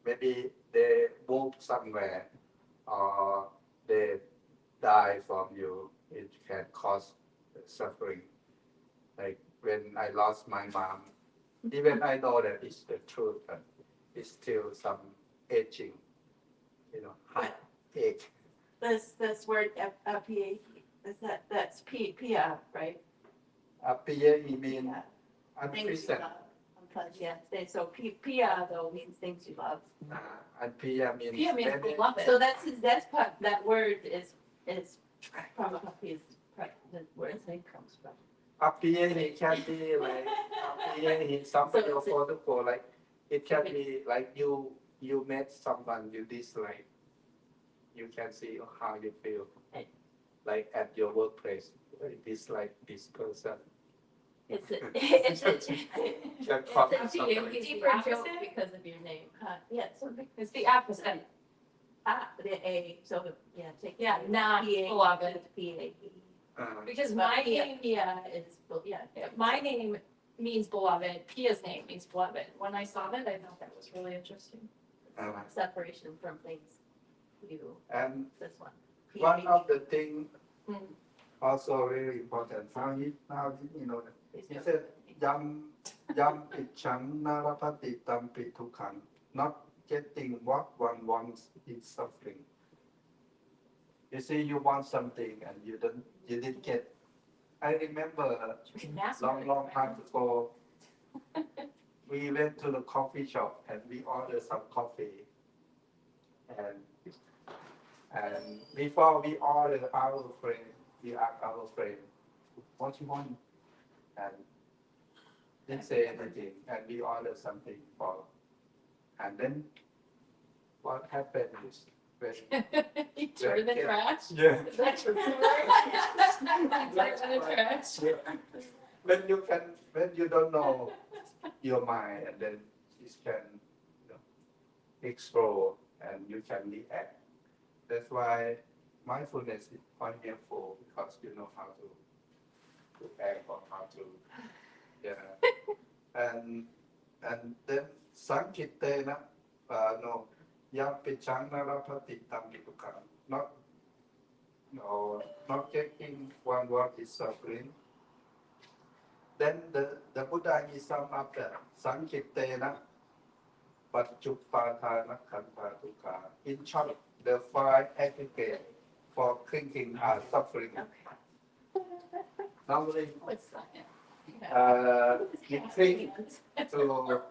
Maybe they move somewhere or they die from you. It can cause suffering. Like when I lost my mom, even I know that it's the truth, but it's still some aging, heartache. This word P-A, that's P-A, right? Appiye, he mean Yeah. Things you unpleasant. love. Yeah, so P-A though means things you love. Appiya means Pia means very- beloved. So that's part, that word is from where his name comes from. Appiye, he can be like appiye, he somebody So it's- for like it can be like you met someone you dislike. You can see how you feel, like at your workplace. You dislike this person. It's a Can cause it's a suffering. deeper joke because of your name. Yeah, so It's the opposite. the A, so yeah, take. Yeah, not P-A, beloved. P-A-E. Because But my name, Pia is, yeah. my name means beloved. Pia's name means beloved. When I saw that, I thought that was really interesting. Separation from things you, And this one. one of the things Mm. also very important. Now you know that. He said, yam ichang narapati tampi tukang. Not getting what one wants is suffering. You see, you want something and you didn't get. I remember long time ago, we went to the coffee shop and we ordered some coffee. And before we order our friend, we asked our friend, what you want? And didn't say anything, and we ordered something for. And then what happened is when You turn the trash. yeah, Is that true? Turn the trash. when you don't know your mind, and then it can explode and you can react. That's why mindfulness is quite helpful because you know how to act or how to and then sankitte na no yam pichang narapati tampitukam not getting one word is suffering. Then the Buddha he sum up that sankitte na Pachupatana Kantatuka. In short, the 5 aggregate for thinking are suffering. Normally, What's that? we cling to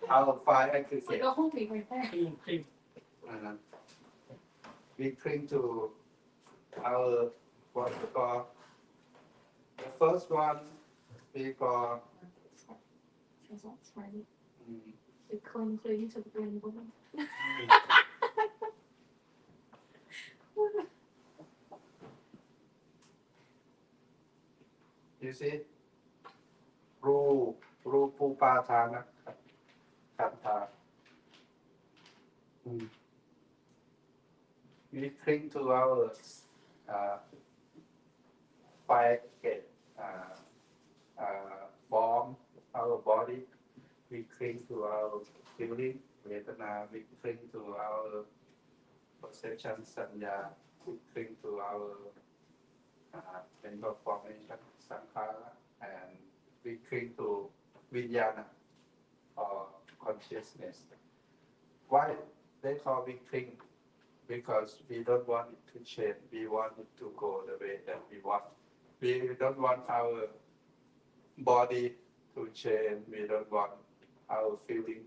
our five It's like aggregate. a homie right there. Uh, we cling to our what we call the first one we call Sounds like smarty. mm, We cling to you to the brain woman. you see รูปูปาทานะคันธา we cling to our five aggregate form our body we cling to our feeling เวทนา we cling to our perception สัญญา we cling to our mental formation สังขาร and we cling to วิญญาณ or consciousness why they call we cling because we don't want it to change we want it to go the way that we want we don't want our body to change we don't want our feeling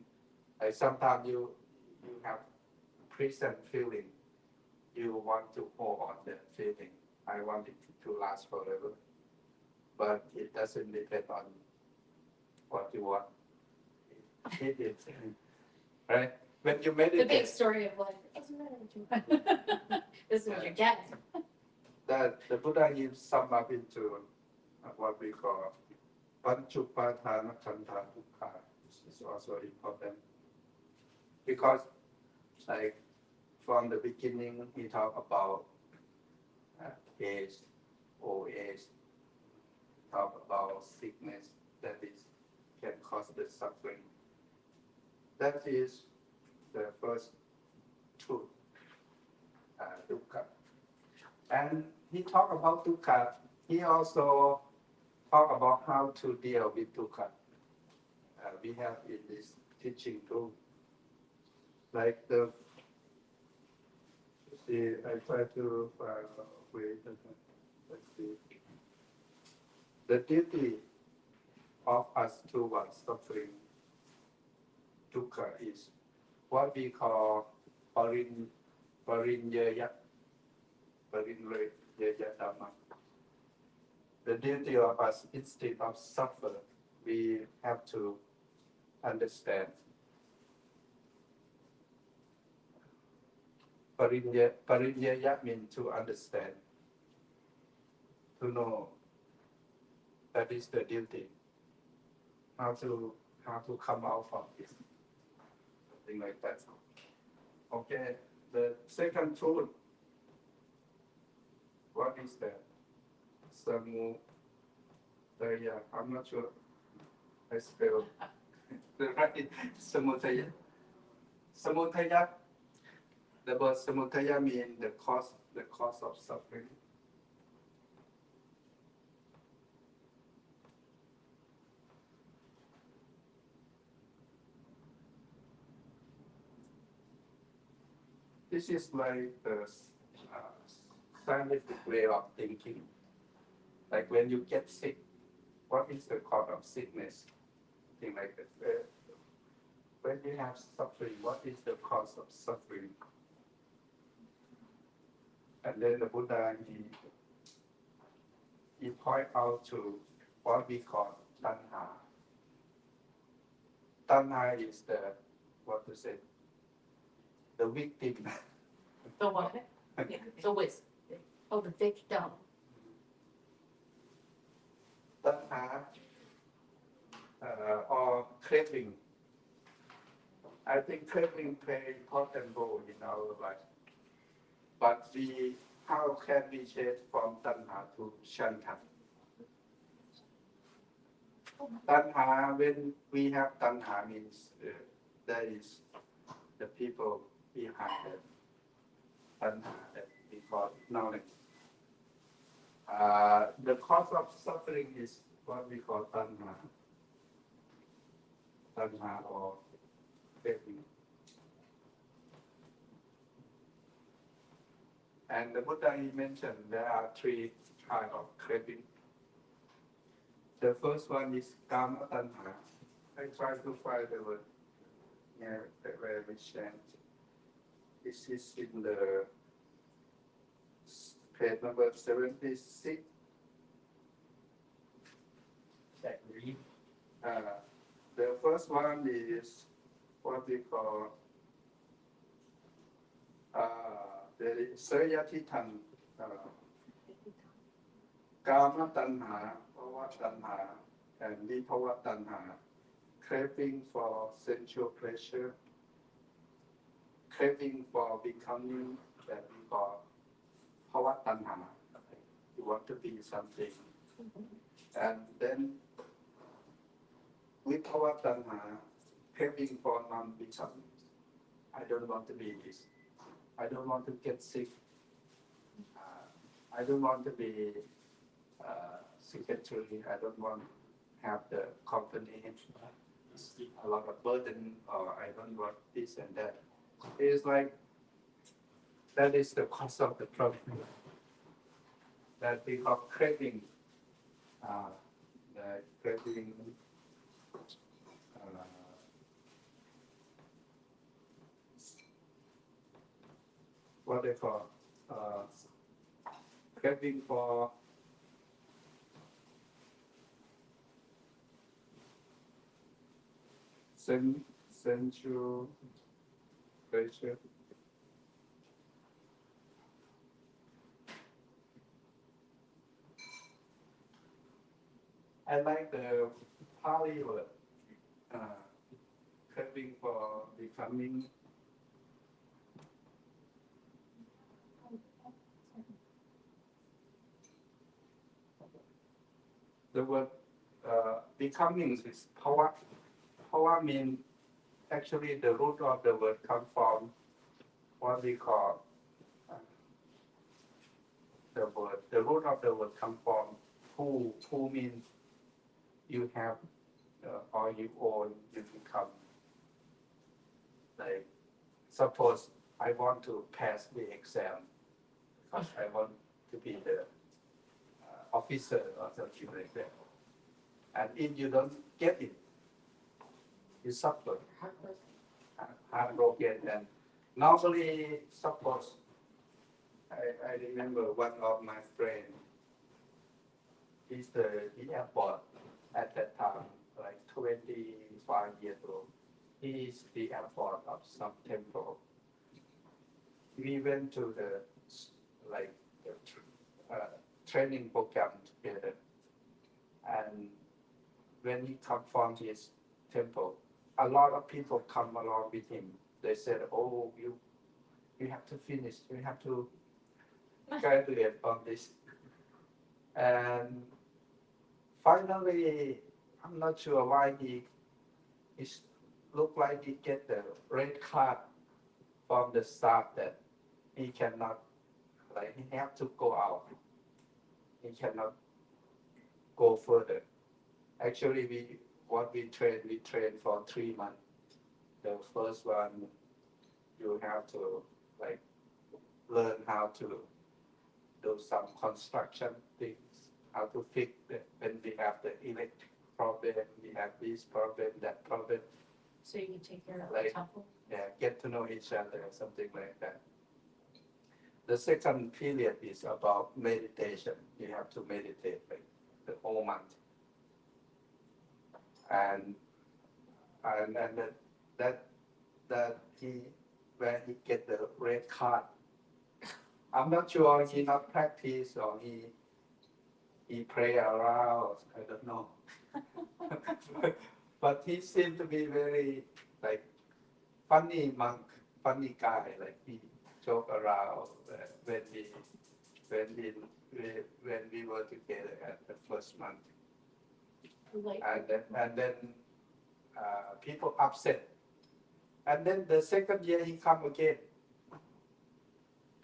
like sometimes you have present feeling you want to hold on that feeling I want it to last forever but it doesn't depend on what you want it is right when you The big meditate story of life. It doesn't matter what you want. This is what you're getting. that the Buddha he sum up into what we call Panchupatana Khandha Dukkha is also important because like from the beginning he talked about age, old age, talk about sickness that is can cause the suffering. That is the first truth, dukkha. And he talked about dukkha. He also talked about how to deal with dukkha. We have in this teaching too. Like see, I try to wait. Let's see. The duty of us towards suffering, dukkha, is what we call parinyaya dhamma. The duty of us instead of suffer, we have to understand. Parinyaya means to understand, to know. That is the duty. How to come out from this, something like that. Okay, the second truth. What is that? Samudaya. I'm not sure I spelled the right samudaya. Samudaya. The word samudaya means the cause of suffering. This is like the scientific way of thinking. Like when you get sick, what is the cause of sickness? Thing like that. When you have suffering, what is the cause of suffering? And then the Buddha he point out to what we call tanha. Tanha is the what to say? The victim. The what? Yeah, the wisdom. Oh, the victim. Tanha or craving. I think craving play important role in our life. But how can we change from tanha to shanta? Tanha, when we have tanha means there is the people behind it. Tanha that we call knowledge. The cause of suffering is what we call tanha. Tanha or craving. And the Buddha he mentioned there are three kinds of craving. The first one is Kama Tanha. I try to find the word here where we change. This is in the page number 76. That read. The first one is what we call the Sayatitan, Kama Tanha, Bhava Tanha, and Vibhava Tanha, craving for sensual pleasure, craving for becoming that we call Bhava Tanha. You want to be something. And then Vibhava Tanha, craving for non-becoming. I don't want to be this. I don't want to get sick. I don't want to be secretary. I don't want to have the company a lot of burden, or I don't want this and that. It's like that is the cause of the trouble. That we call craving. The craving. What they call craving for sensual pleasure. I like the Pali word, craving for becoming. The word becoming is power. Power means actually the root of the word comes from what we call the word. The root of the word comes from who. Who means you have or you own, you become. Like suppose I want to pass the exam because I want to be the officer or something like that. And if you don't get it, you suffer, heartbroken. And normally, suppose, I remember one of my friends, he's the airport at that time, like 25 years old. He's the airport of some temple. We went to the training program together. And when he come from his temple, a lot of people come along with him. They said, "Oh, you have to finish. You have to graduate on this." And finally, I'm not sure why he looked like he get the red card from the staff that he cannot, like he have to go out. He cannot go further. Actually, we train for 3 months. The first one, you have to like learn how to do some construction things, how to fix it. When we have the electric problem, we have this problem, that problem. So you can take care of the Like- temple? Yeah, get to know each other, something like that. The second period is about meditation. You have to meditate like the whole month. And that he when he get the red card, I'm not sure he not practice or he pray around. I don't know. But he seemed to be very like funny monk, funny guy. Like he joke around when we were together at the first month. Like, And then people upset. And then the second year he come again.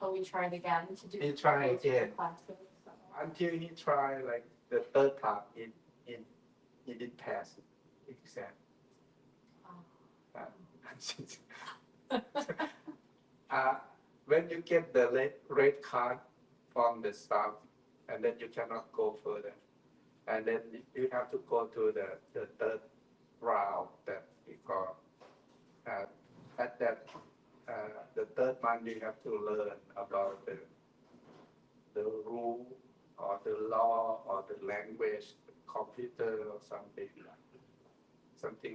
oh, we tried again to do. He try those again. classes, so. Until he try like the third time, he didn't pass the exam. When you get the red card from the staff, and then you cannot go further. And then you have to go to the third round that we call, at that, the third month you have to learn about the rule or the law or the language, computer or something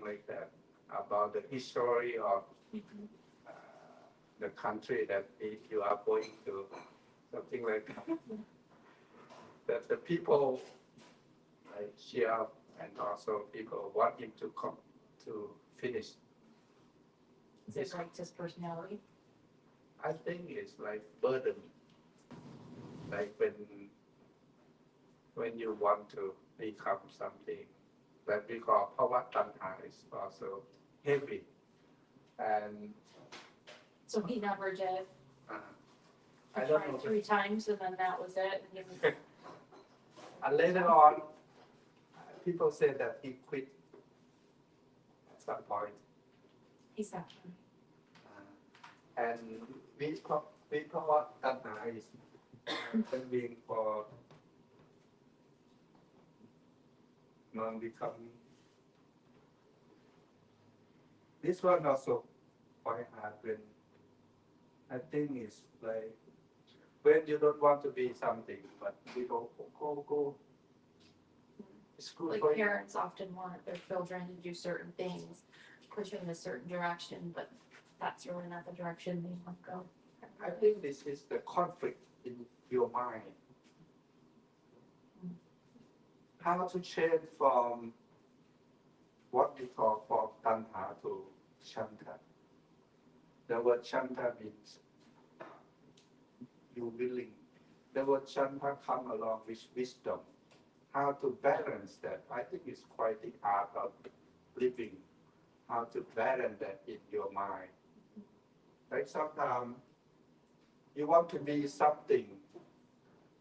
like that, about the history of the country that you are going to, something like that. That the people like cheer up and also people want him to come to finish. Is it like just personality? I think it's like burden, like when you want to become something that we callภาวะ tanha is also heavy, and So he never did. uh, He I don't tried know. 3 times and then that was it. And he was- And later on, people say that he quit at some point. He stopped. And we thought Tanha is being for non-becoming. This one also quite hard when I think it's like when you don't want to be something, but people go. It's good Like for you. parents often want their children to do certain things, push them in a certain direction, but that's really not the direction they want to go. I think this is the conflict in your mind. How to change from what we call from tanha to chanta. The word chanta means you willing. The word chanta come along with wisdom. How to balance that? I think it's quite the art of living. How to balance that in your mind. Like sometimes you want to be something,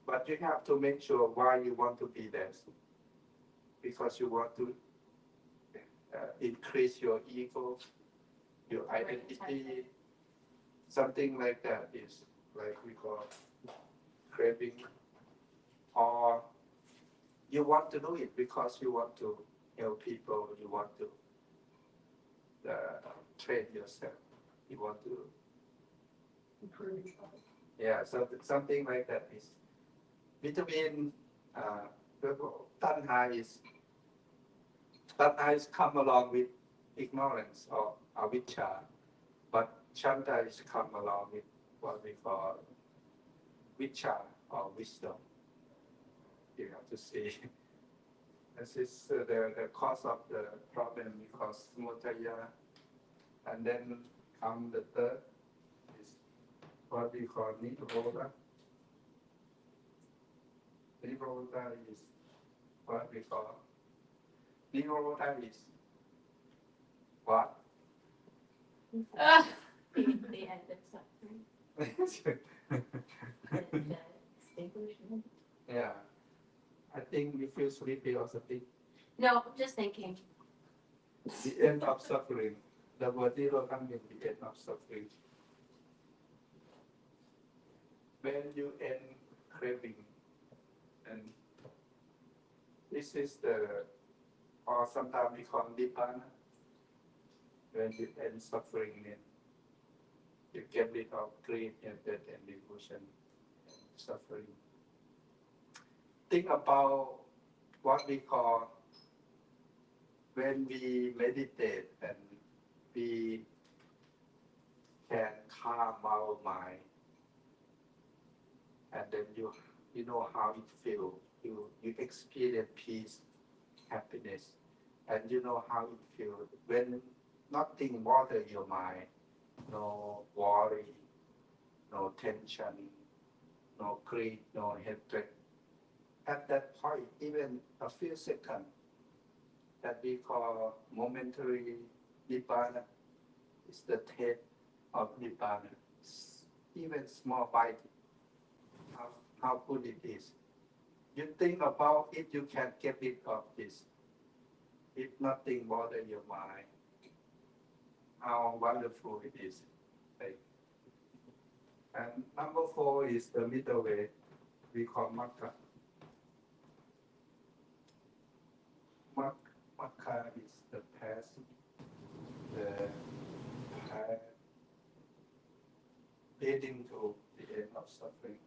but you have to make sure why you want to be that. Because you want to increase your ego, your identity, something like that is like we call craving, or you want to do it because you want to help people, you want to train yourself, you want to Improve. yeah, so something like that is between tanha is come along with ignorance or avijja, but chanta is come along with what we call vichya or wisdom. You have to see. This is the cause of the problem because samudaya, and then come the third is what we call nirodha. Nirodha is what we call nirodha is what? The end of suffering. The extinguishment. Yeah, I think you feel sleepy or something. No, I'm just thinking. The end of suffering. The word nirodha means the end of suffering. When you end craving, and this is or sometimes we call nibbana. When you end suffering, then you get rid of greed, hatred, and delusion, and suffering. Think about what we call when we meditate and we can calm our mind, and then you know how it feels. You experience peace, happiness, and you know how it feels when nothing bothers your mind, no worry, no tension, no greed, no hatred. At that point, even a few seconds, that we call momentary nibbana, is the taste of nibbana. Even small bite, how good it is. You think about it, you can get rid of this. If nothing bothers your mind, how wonderful it is. Right? And number 4 is the middle way, we call makkha. Makkah is the path, the path leading to the end of suffering.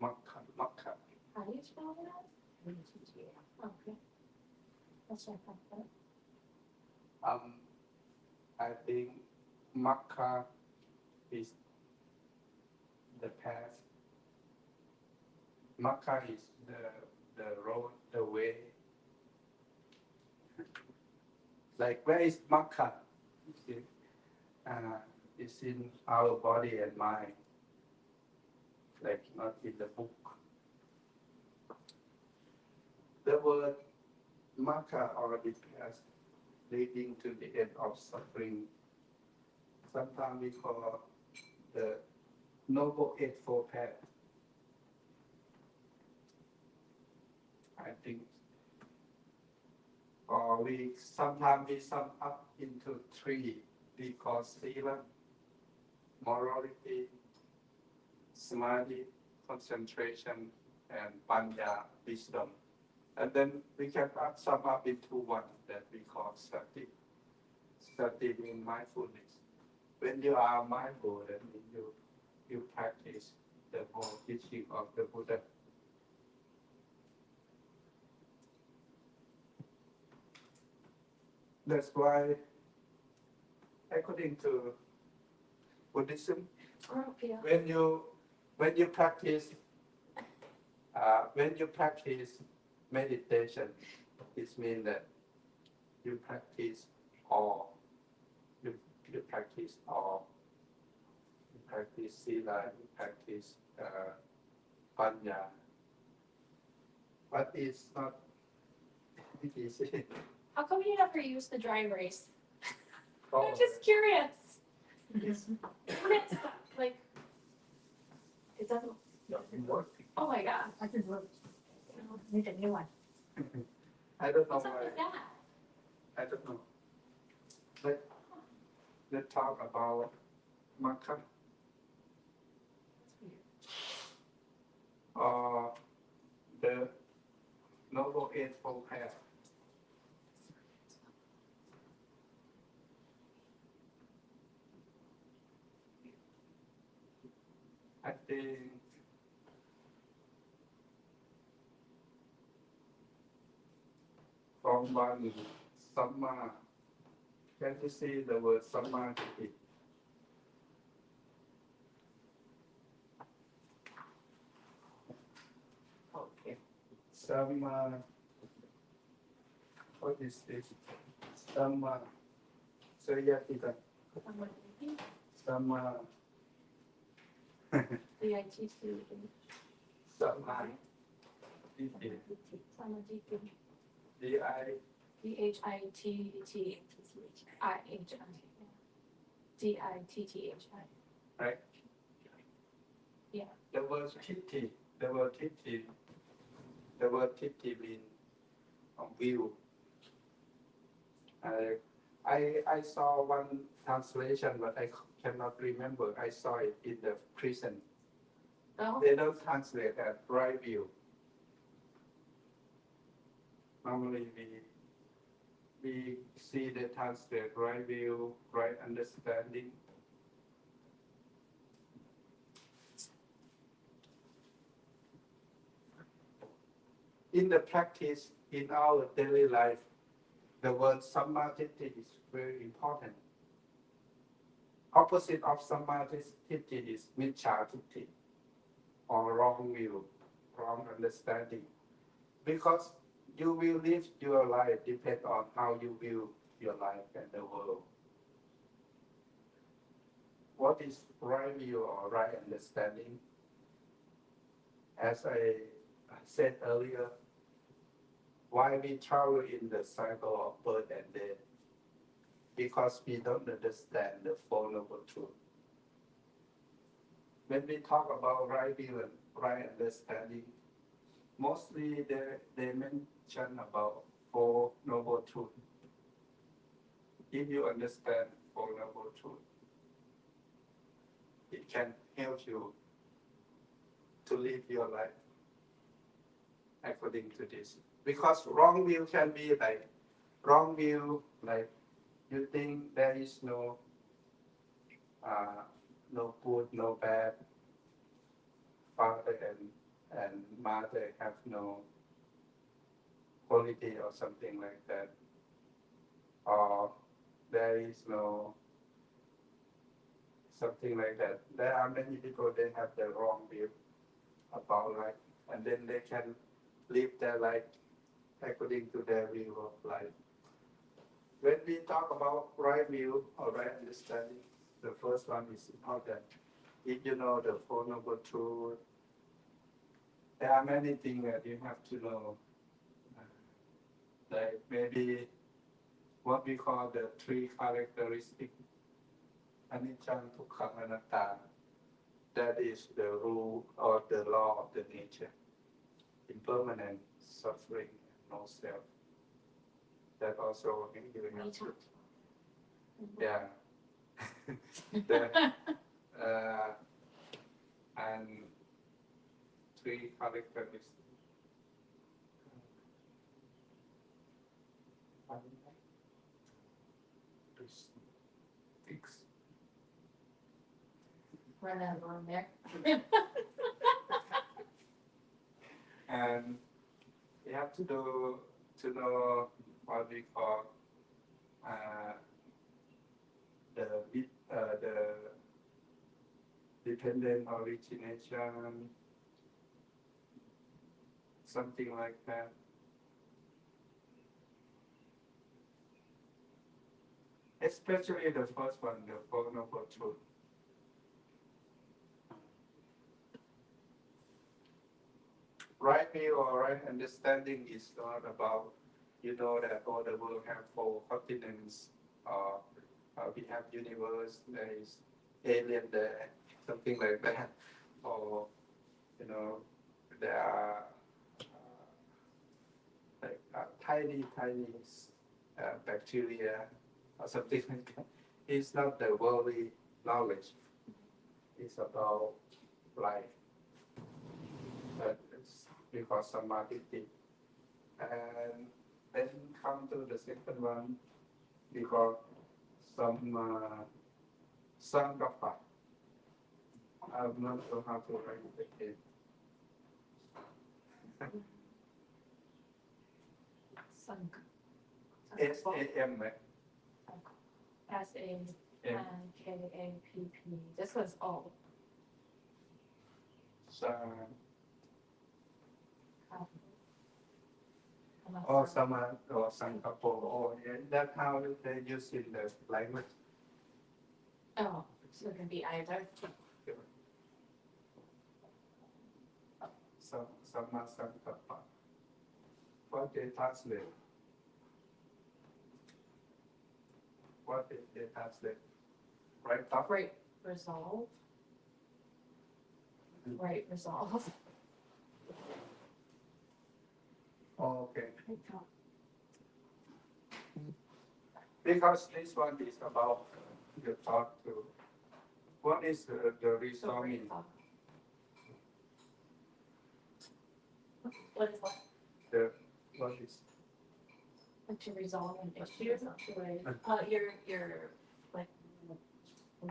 Makkah, Makkah. How do you spell that? Okay. That's what I thought. I think Makkah is the path. Makkah is the road, the way. Like where is Makkah? You see? It's in our body and mind, like not in the book. The word Makkah or the path leading to the end of suffering. Sometimes we call the Noble Eightfold Path. I think, or sometimes we sum up into three. We call Sila, morality, Samadhi, concentration, and Panya, wisdom. And then we can sum up into one that we call Sati. Sati means mindfulness. When you are mindful, that means you practice the whole teaching of the Buddha. That's why, according to Buddhism, Yeah. when you practice meditation, it means that you practice all. You practice all. You practice sila. You practice panya. But it's not easy. How come you never use the dry erase? Oh, I'm just curious. it's Like, It doesn't, not working. oh my god. I just look, need a new one. I don't know What's up why. with that? I don't know. Let's talk about Makkah. Or the Noble Eightfold Path. I think from one Samma, can you see the word Samma? Okay. Samma, what is this? Samma, so yeah, kita. Samma, D-I-T-T. Samma, D-I, D-H-I-T-T-I-H-I. D-I-T-T-H-I. right? Yeah. The word Titti, the word Titti means view. I saw one translation, but I cannot remember. I saw it in the prison. Oh, They don't translate as right view. Normally we see they translate right view, right understanding. In the practice, in our daily life, the word sammaditthi is very important. Opposite of sammaditthi is micchaditthi, or wrong view, wrong understanding. Because you will live your life depend on how you view your life and the world. What is right view or right understanding? As I said earlier, why we travel in the cycle of birth and death? Because we don't understand the Four Noble Truths. When we talk about right view and right understanding, mostly they mention about Four Noble Truth. If you understand Four Noble Truth, it can help you to live your life according to this. Because wrong view can be like, wrong view, like you think there is no good, no bad, father and mother have no quality or something like that. Or there is no something like that. There are many people, they have the wrong view about life, and then they can live their life according to their view of life. When we talk about right view or right understanding, the first one is important. If you know the Four Noble Truth, there are many things that you have to know. Like maybe what we call the three characteristics, anicca, dukkha, anatta. That is the rule or the law of the nature. Impermanent, suffering, no self. That also you have to, yeah. And three characteristics. Run out of room there. And you have to know what we call the dependent origination, something like that. Especially the first one, the Four Noble Truth. Right view or right understanding is not about, you know, that all the world have four continents, or we have universe, there is alien there, something like that, or, you know, there are like tiny bacteria or something like that. It's not the worldly knowledge. It's about life. That is because samadhi. And then come to the second one, because sankappa. I'm not sure how to write it. Sunk. SAM. SANKAPP. This was all. Or sama or sankapo, or yeah, that's how they use in the language. Oh, so it can be either. Sama sankappa. What they translate? What did they translate? Right thought? Right resolve. Right resolve. Oh, okay. Because this one is about the thought too. What is the resolving? What is what? What is To resolve an issue. Your like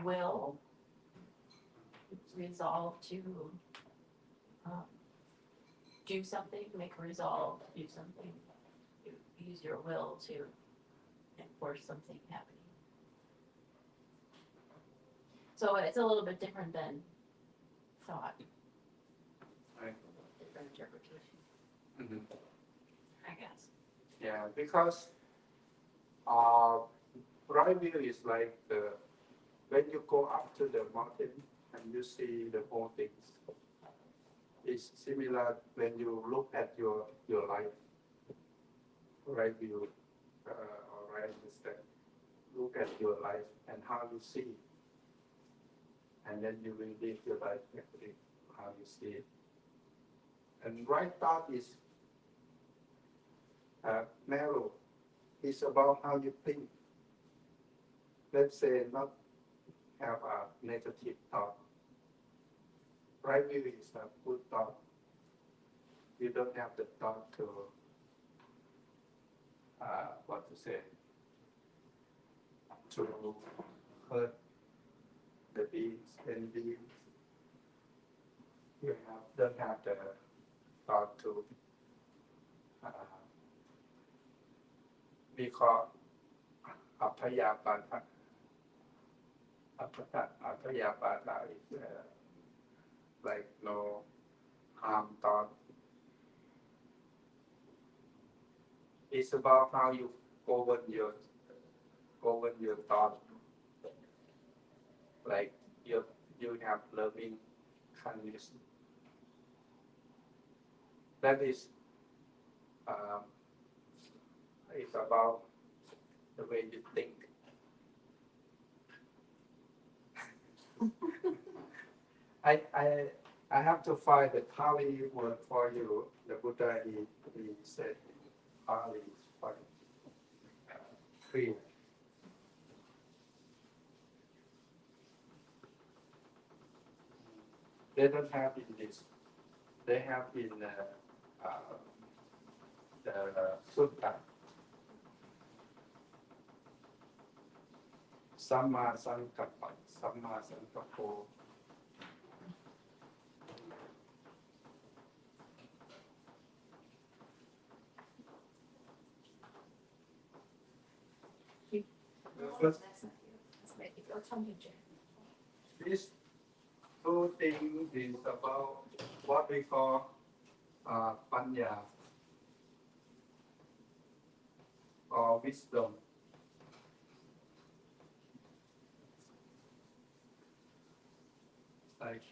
will resolve to do something, make a resolve, do something. You use your will to enforce something happening. So it's a little bit different than thought. Right. Different interpretation, Mhm. I guess. Yeah, because right view is like when you go up to the mountain and you see the whole things. It's similar when you look at your life. Right view or right understand. Look at your life and how you see it. And then you will live your life according to how you see it. And right thought is narrow. It's about how you think. Let's say not have a negative thought. Right view is a good thought. You don't have the thought to what to say, to hurt the beings and beings. Don't have the thought to because อัพยาปาทะis like no harm thought. It's about how you govern your thought. Like you have loving kindness. That is it's about the way you think. I have to find the Pali word for you. The Buddha he said Pali is quite clear. They don't have in this. They have in the Sutta. Samma Sankappa, Samma Sankappo. That's not you. That's making you feel tummy jam. This two things is about what we call panya or wisdom. Like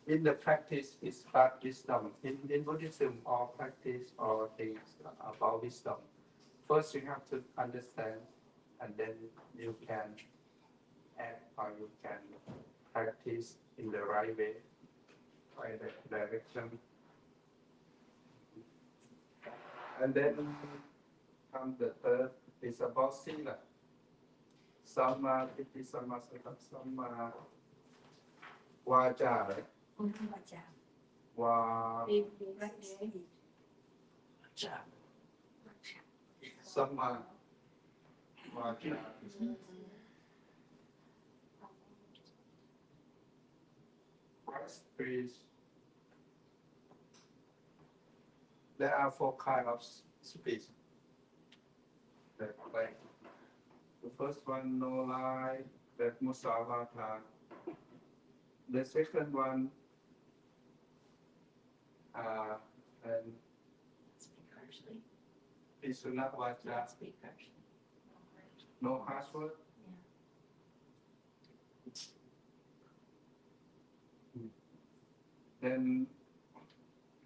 in the practice, it's about wisdom. In Buddhism, all practice, all things about wisdom. First, you have to understand, and then you can act or you can practice in the right way, right direction. And then comes the third, is about sila. Samma Ditti, Samma Sankappa, Samma Vaja, right? วาจา Va จา Samma Vaja. Rest, breeze. There are four kinds of speech. Like the first one, no lie, that musavata. The second one, and Speak harshly. Pisuna vacha, Not speak harshly. no harsh word. Then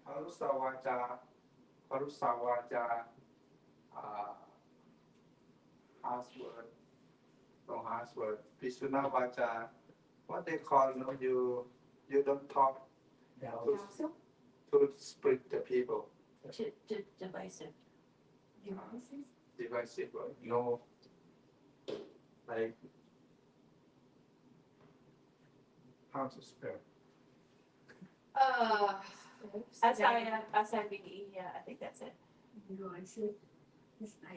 Parusavaja, harsh word, no harsh word. Pisuna vacha, what they call, you don't talk to split the people. Divisive. Divisive word, no, like, how to spell? SIBE, yeah, I think that's it. รอยซึ่งthis I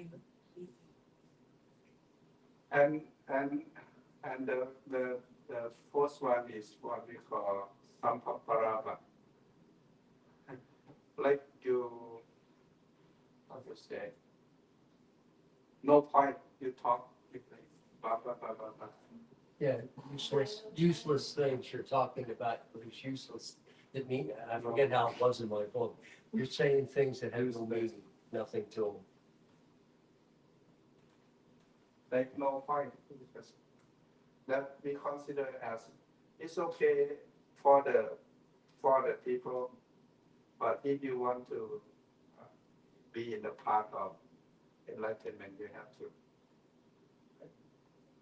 And the fourth one is what we call sampaparaba. Like you, how to say, no point, you talk, you like, blah, blah, blah, blah, blah. Yeah, useless things you're talking about, it's useless. It mean, I forget how it was in my book. You're saying things that have no meaning, nothing to them. Like no point, because that we consider as, it's okay for the people, but if you want to be in the path of enlightenment, you have to,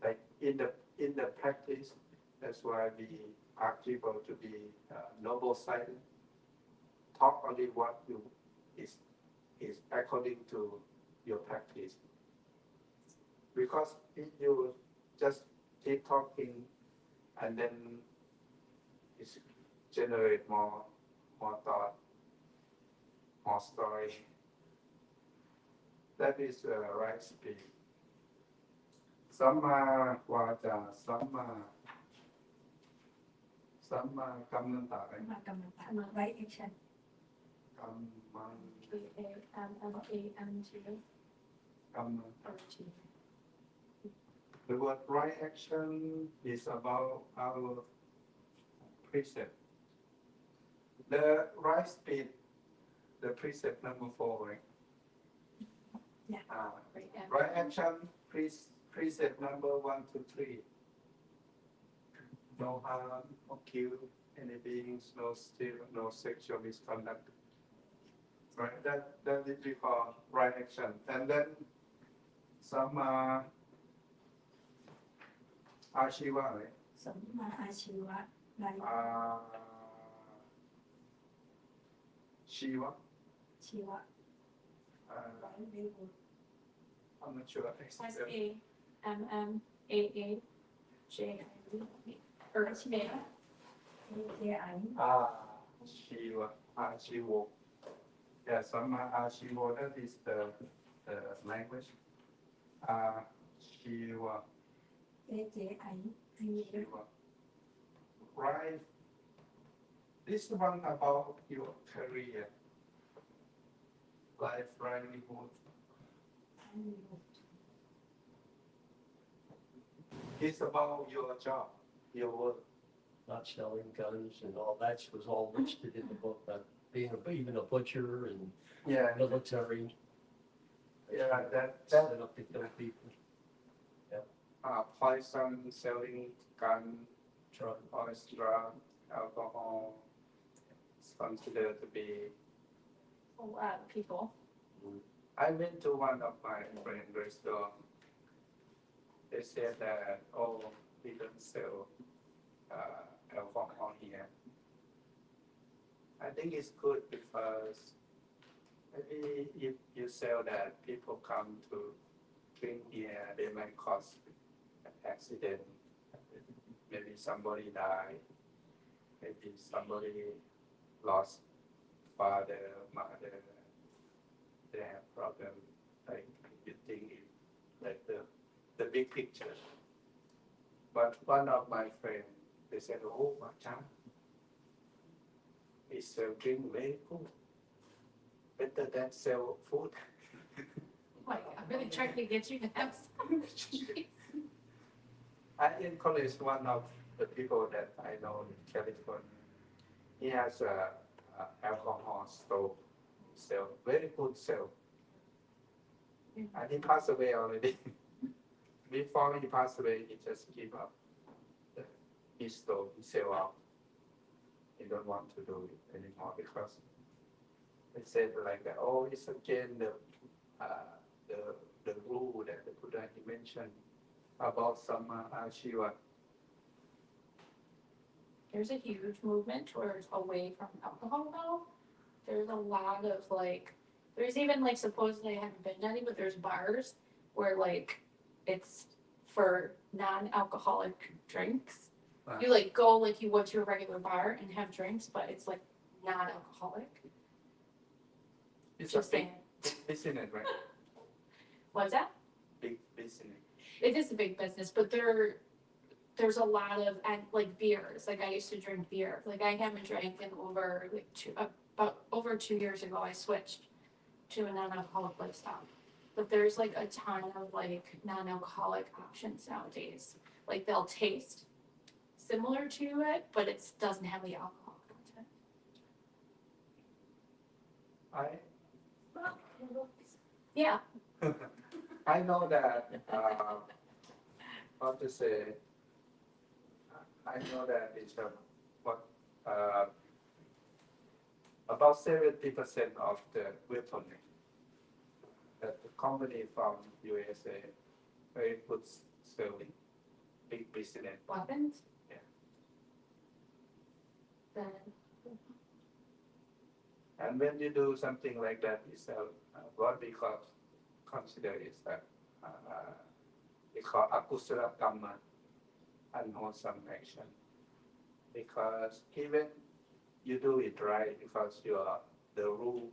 like in the practice, that's why we ask people to be noble silent, talk only what you is according to your practice. Because if you just keep talking and then it generate more thought, more story. That is the right speed. Samma vaja, samma kammanta, right? มากำลังตามไว้ action Kamman, AMMAMT kamman. or T. The word right action is about our precept. The right speed, the precept number 4, right? Yeah. Right, yeah. Right action, precept number 1 to 3. No harm, no kill any beings, no steal, no sexual misconduct. Right, that is we call right action. And then some Ashiva, right? สมมาอาชีวะไว้ Shiva. ชีวะ ไว้เรียกว่า I'm not sure. SAMMAAJIV or A. AJI Shiva, Ashivo. Yeah, some Ashivo, that is the language. Shiva, AJI Shiva. Right. This one about your career, life, livelihood. It's about your job, your work. Not selling guns and all that was all listed in the book, being even a butcher and Yeah, military. yeah, that Set up to kill people, poison, selling gun, drug. poison, drug, alcohol. It's considered to be. A lot of people. I went to one of my friend's restaurant. They said that, oh, we don't sell alcohol here. I think it's good because maybe if you sell that, people come to drink here, they might cause an accident. Maybe somebody died. Maybe somebody lost father, mother. They have problem. Like you think it, like the big picture. But one of my friends, they said, oh, Machan, he sell drink very good. Better than sell food. Like, I'm really trying to get you to have some. Jeez. I encourage one of the people that I know in California. He has a alcohol store, sell very good sell. And he passed away already. Before he passed away, he just gave up his store, he sell out. He don't want to do it anymore because they said like that, oh, it's again the rule that the Buddha he mentioned about some Shiva. There's a huge movement towards away from alcohol now. There's a lot of like, there's even like supposedly I haven't been to any, but there's bars where like it's for non-alcoholic drinks. You like go like you would to a regular bar and have drinks, but it's like non-alcoholic. It's Just a big saying. business, right? What's that? Big business. It is a big business, but there's a lot of and like beers. Like I used to drink beer. Like I haven't drank in over like about over 2 years ago. I switched to a non-alcoholic lifestyle. But there's like a ton of like non-alcoholic options nowadays. Like they'll taste similar to it, but it doesn't have the alcohol content. Yeah. I know that, how to say, I know that it's about 70% of the weaponry that the company from USA very good selling, big business. Weapons? Yeah. Then And when you do something like that, it's what we consider is that we call akusala kamma, unwholesome action. Because even you do it right because the rule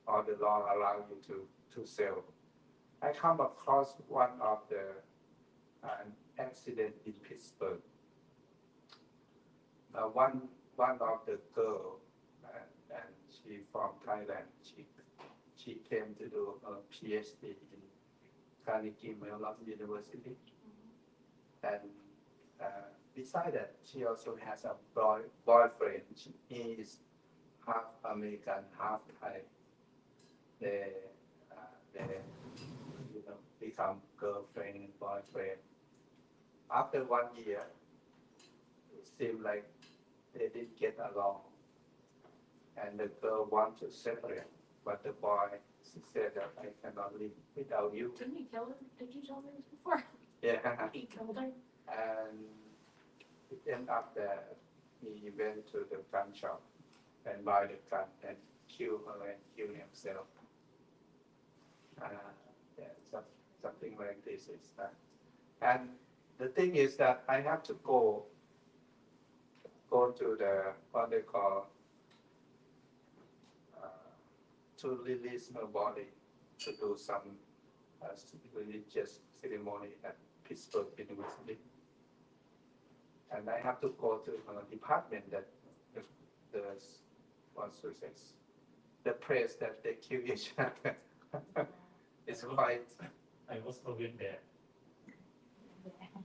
or the law allow you to sell. I come across one of the accident in Pittsburgh. One of the girl, and she from Thailand. She came to do a PhD in Carnegie Mellon University, and besides that, she also has a boyfriend. He is half American, half Thai. They become girlfriend and boyfriend. After 1 year, it seemed like they didn't get along, and the girl wants to separate, but the boy said that I cannot live without you. Didn't he kill her? Did you tell me this before? Yeah, He killed her. and it ended up that he went to the gun shop and buy the gun and kill her and kill himself. Yeah, something like this is that. And the thing is that I have to go to the what they call to release her body to do some religious ceremony at Pittsburgh University, and I have to go to her department that the what says the press that they kill each other. It's quite. I was doing that.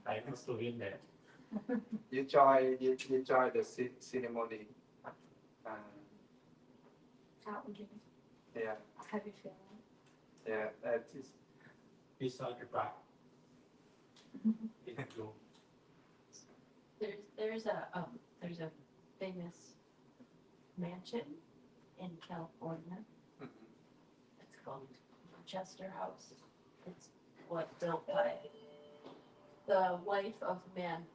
I was doing that. You join the ceremony. Yeah, How do you feel? yeah, that is. We saw the back. In the room. There's a famous mansion in California. It's called Chester House. It's built by the wife of the man,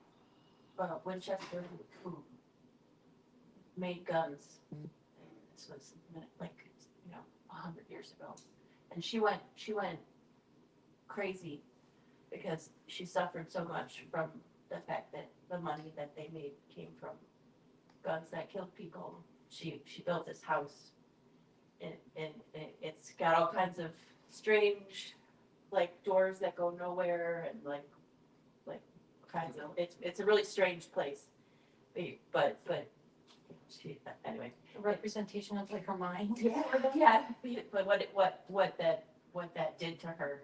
Winchester, who made guns. This was like 100 years ago, and she went crazy because she suffered so much from the fact that the money that they made came from guns that killed people. She built this house, and it's got all kinds of strange, like doors that go nowhere, and like kinds of. It's a really strange place, but she anyway. A representation of like her mind. Yeah, but what that did to her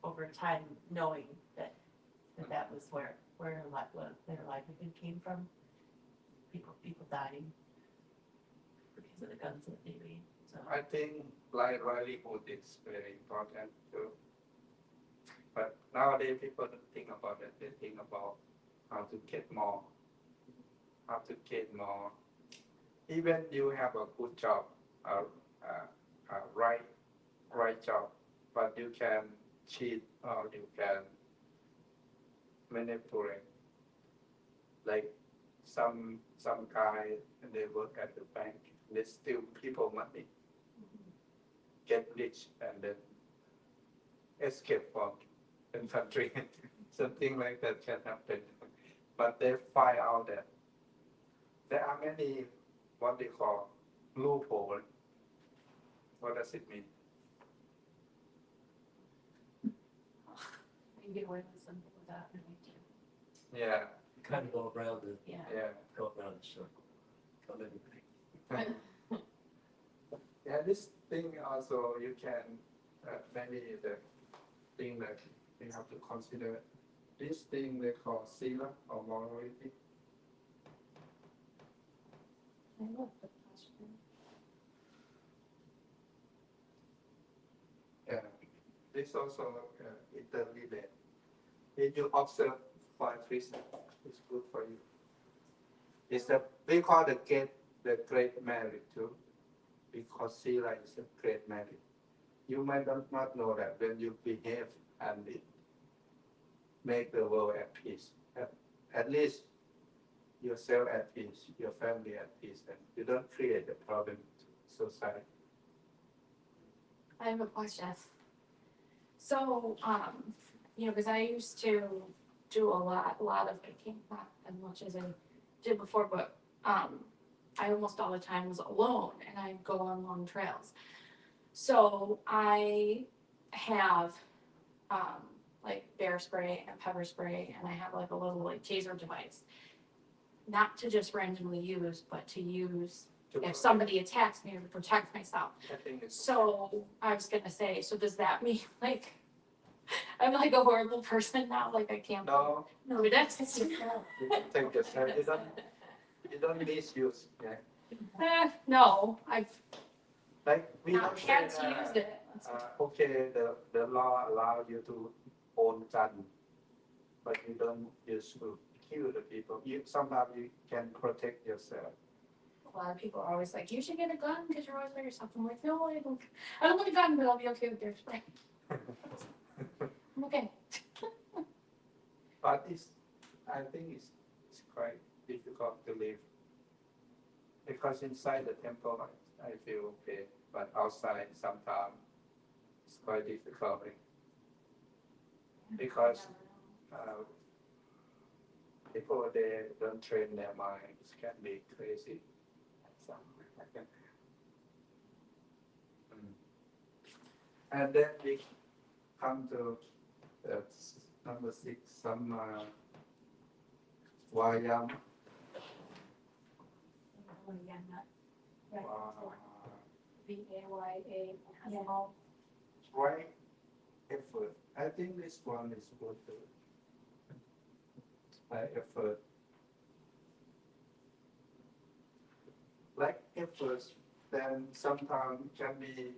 over time, knowing that was where their livelihood came from. People dying because of the guns that they made. So I think livelihood is very important too. But nowadays people don't think about it. They think about how to get more. Even you have a good job, a right job, but you can cheat or you can manipulate. Like some guy, they work at the bank, they steal people money, get rich, and then escape from the country. Something like that can happen. But they find out that there are many what they call loophole. What does it mean? you can get away with something without having to. Yeah, Kind of go around the yeah. circle. Come in. Yeah, this thing also you can maybe the thing that you have to consider. This thing they call sila or morality. I love the question. Yeah, this also interrelated. If you observe 5 precepts, it's good for you. It's we call the great merit too, because sila is a great merit. You might not know that when you behave and it make the world at peace. At least yourself at peace, your family at peace, and you don't create a problem to society. I have a question. So, because I used to do a lot of hiking, not as much as I did before, but, I almost all the time was alone and I'd go on long trails. So I have, like bear spray and pepper spray, and I have like a little like taser device. Not to just randomly use, but to use if somebody attacks me or to protect myself. I think it's So I was gonna say, so does that mean like I'm like a horrible person now? Like I can't no, No, Buddhist? it's yourself. you don't take yourself, you don't misuse, yeah. No, I've Like we not don't say had to use that, it. okay, the law allow you to own gun, but you don't use to kill the people. You somehow you can protect yourself. A lot of people are always like, you should get a gun because you're always by yourself. I'm like, no, I don't. I don't want a gun, but I'll be okay with bear spray. I'm okay. But I think it's quite difficult to live because inside the temple I feel okay, but outside sometimes it's quite difficult because people they don't train their mind. It can be crazy. And then we come to number 6, some Vayam. VAYA. Right effort. I think this one is good too. Effort. Like efforts, then sometimes can be,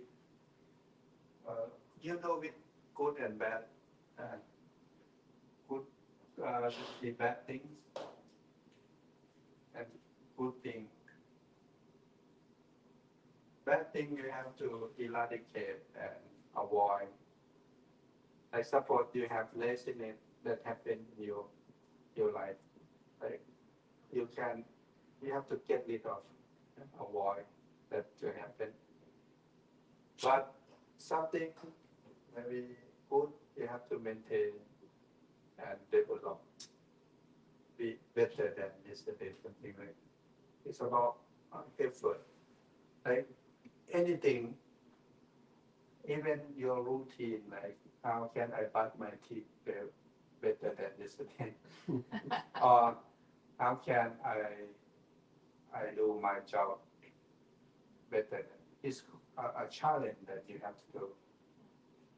with good and bad. Good, the bad things, and good thing. Bad thing you have to eradicate and avoid. I suppose you have laziness that happen in your life. Like you have to get rid of and avoid that to happen. But something very good you have to maintain and develop. Be better than yesterday, something like it's about effort. Like anything, even your routine, like how can I brush my teeth better than yesterday? Or how can I do my job better? It's a challenge that you have to do.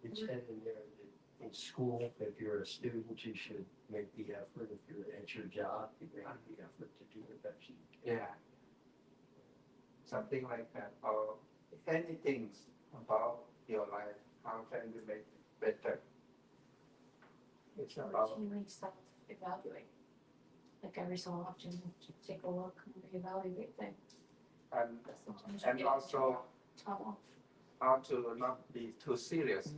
It said in there that in school, if you're a student, you should make the effort. If you're at your job, you make the effort to do the best you can. Yeah. Something like that. Or anything about your life, how can you make it better? It's about Routinely self-evaluate. Like every so often, take a look and reevaluate things. and Sometimes you and get also tunnel. how to not be too serious.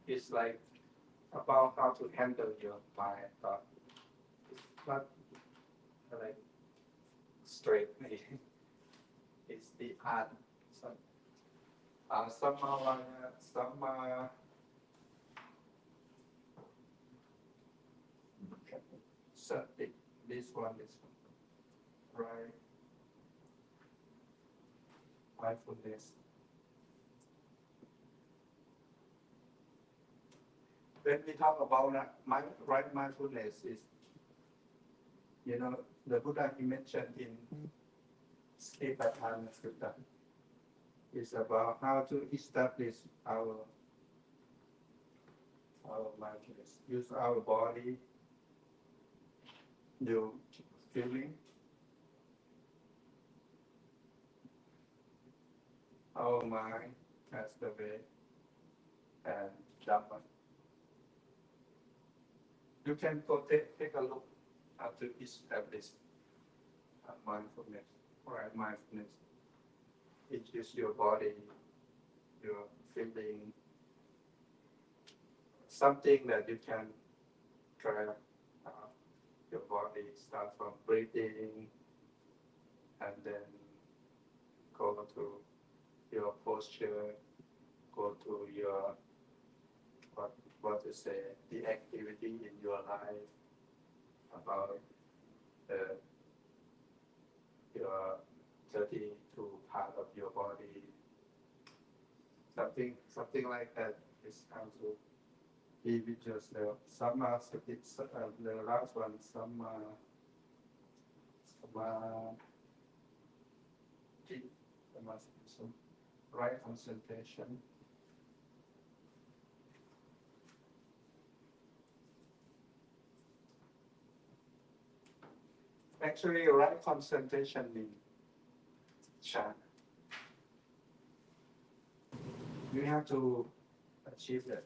It's like about how to handle your mind, but it's not like straight. It's the art. So this one is right. Mindfulness. When we talk about right mindfulness is, the Buddha he mentioned in Satipatthana Sutta is about how to establish our mindfulness. Use our body, do feeling, our mind as the way, and Dhamma. You can go take a look how to establish mindfulness, right mindfulness. It is your body, your feeling, something that you can try your body start from breathing and then go to your posture, go to your what to say, the activity in your life, about the your 32 part of your body, something like that is how to be with yourself. Some are the last one, some some right concentration. Actually, right concentration means chant. You have to achieve that.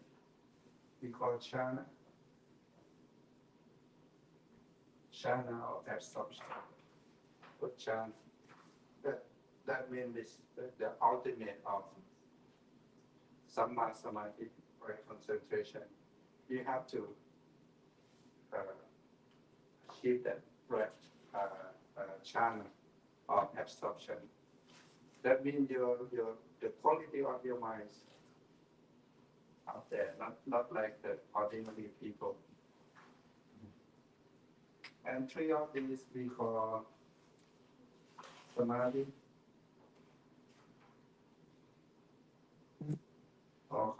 We call chana. Chana or absorption. But chant, that means the ultimate of Samma Samadhi, right concentration. You have to achieve that right chana of absorption. That means the quality of your mind out there, not like the ordinary people. And three of these we call samadhi, or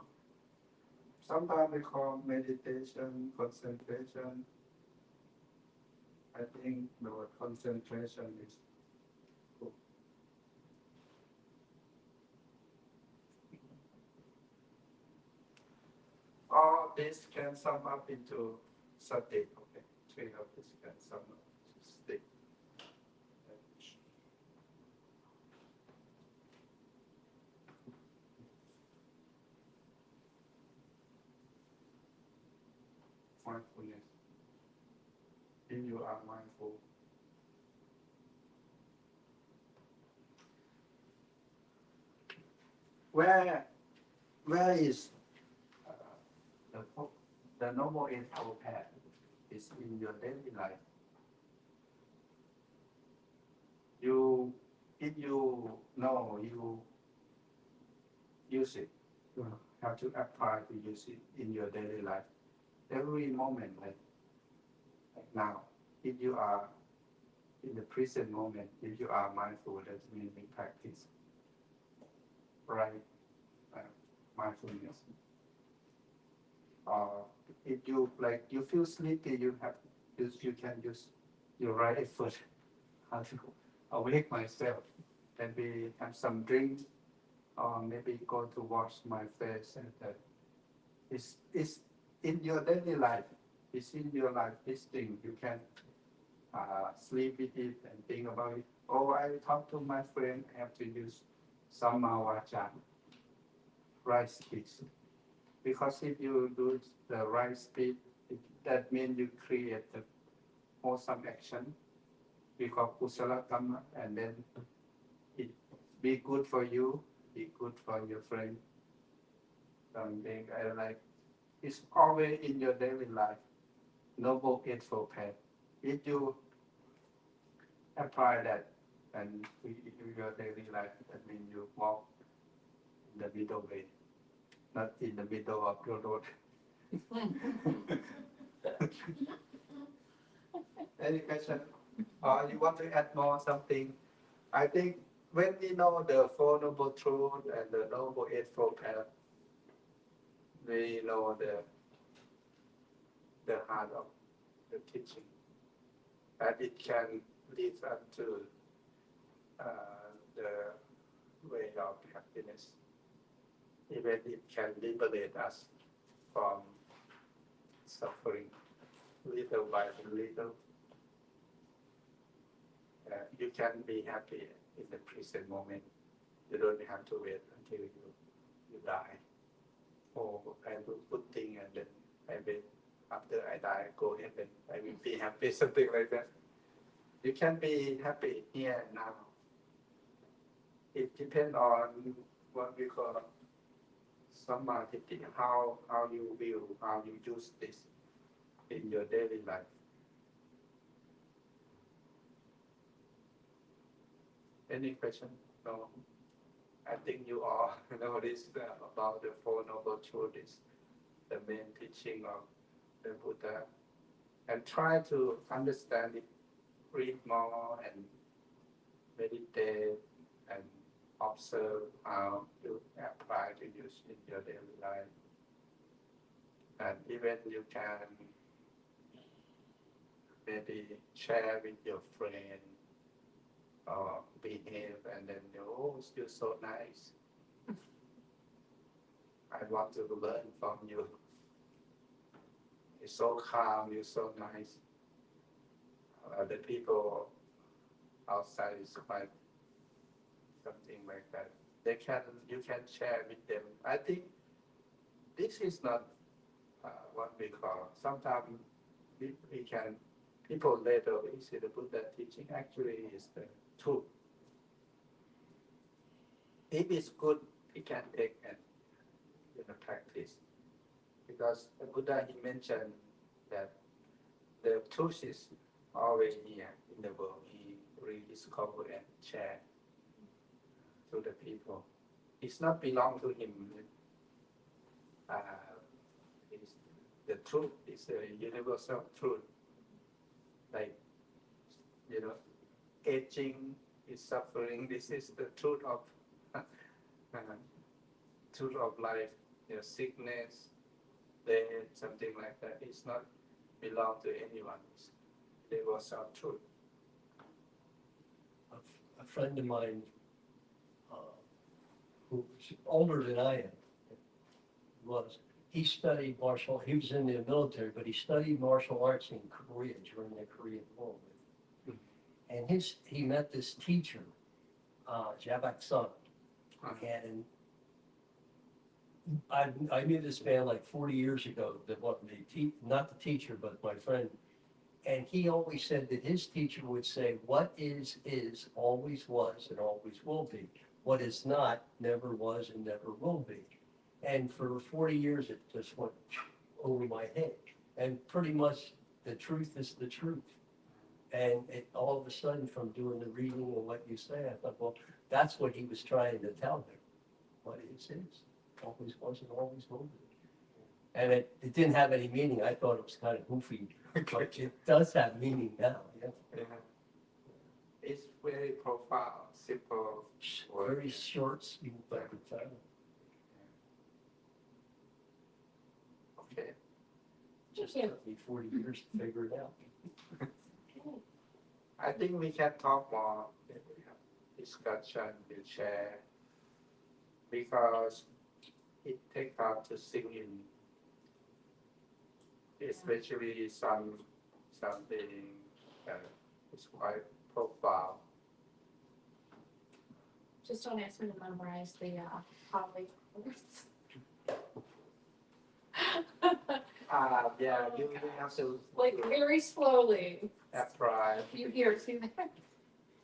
sometimes we call meditation, concentration. I think the word concentration is good. All this can sum up into sati. Okay, three of this can sum up to state. Mindfulness. If you are mindful, where is the noble eightfold path? Is in your daily life. If you know, you use it. You have to apply to use it in your daily life. Every moment, like now, if you are in the present moment, if you are mindful, that means you practice right mindfulness. If you feel sleepy, you can use your right effort how to awake myself. Maybe have some drink, or maybe go to wash my face, and it's in your daily life. It's in your life. This thing you can sleep with it and think about it. Oh, I talk to my friend. I have to use Samma Vacha, right speech. Because if you do the right speech, that means you create the wholesome action. We call kusala kamma, and then it be good for you, be good for your friend. Something I like. It's always in your daily life. Noble eightfold path. If you apply that and in your daily life, that means you walk in the middle way, not in the middle of your road. Any question? Or you want to add more something? I think when we know the Four Noble Truths and the Noble Eightfold Path, we know the heart of the teaching. And it can lead us to the way of happiness. Even it can liberate us from suffering little by little. You can be happy in the present moment. You don't have to wait until you die. Oh, I do good thing and then I will, after I die, go heaven. I will be happy, something like that. You can be happy here and now. It depends on what we call samadhi, how you will, how you use this in your daily life. Any question? No. I think you all know this about the Four Noble Truths, the main teaching of the Buddha, and try to understand it, read more and meditate and observe how you apply to use in your daily life. And even you can maybe share with your friend or behave and then oh, you're so nice. I want to learn from you. You're so calm, you're so nice. The people outside is quite something like that. You can share with them. I think this is not what we call. Sometimes we can, people later we see the Buddha teaching actually is the truth. If it's good, we can take and practice. Because the Buddha he mentioned that the truth is always here in the world. He rediscover and share to the people. It's not belong to him. It's the truth is a universal truth. Like aging is suffering. This is the truth of truth of life. Sickness, death, something like that. It's not belong to anyone. It's universal truth. A friend of mine, who's older than I am, he studied he was in the military, but he studied martial arts in Korea during the Korean War. And he met this teacher, Jabak Sun, and I knew this man like 40 years ago, not the teacher, but my friend. And he always said that his teacher would say, what is, always was, and always will be. What is not, never was, and never will be. And for 40 years, it just went over my head. And pretty much the truth is the truth. And all of a sudden, from doing the reading and what you say, I thought, well, that's what he was trying to tell me. What is, always was, and always will be. And it didn't have any meaning. I thought it was kind of goofy, but it does have meaning now. Yeah. It's very profound, simple. Very short, sweet, but profound. Okay. Just took me 40 years to figure it out. I think we can talk more. We have discussion, we share, because it takes time to sink in, especially something is quite profound. Just don't ask me to memorize the Holly words. Yeah, you have to Like very slowly. apply You hear it too.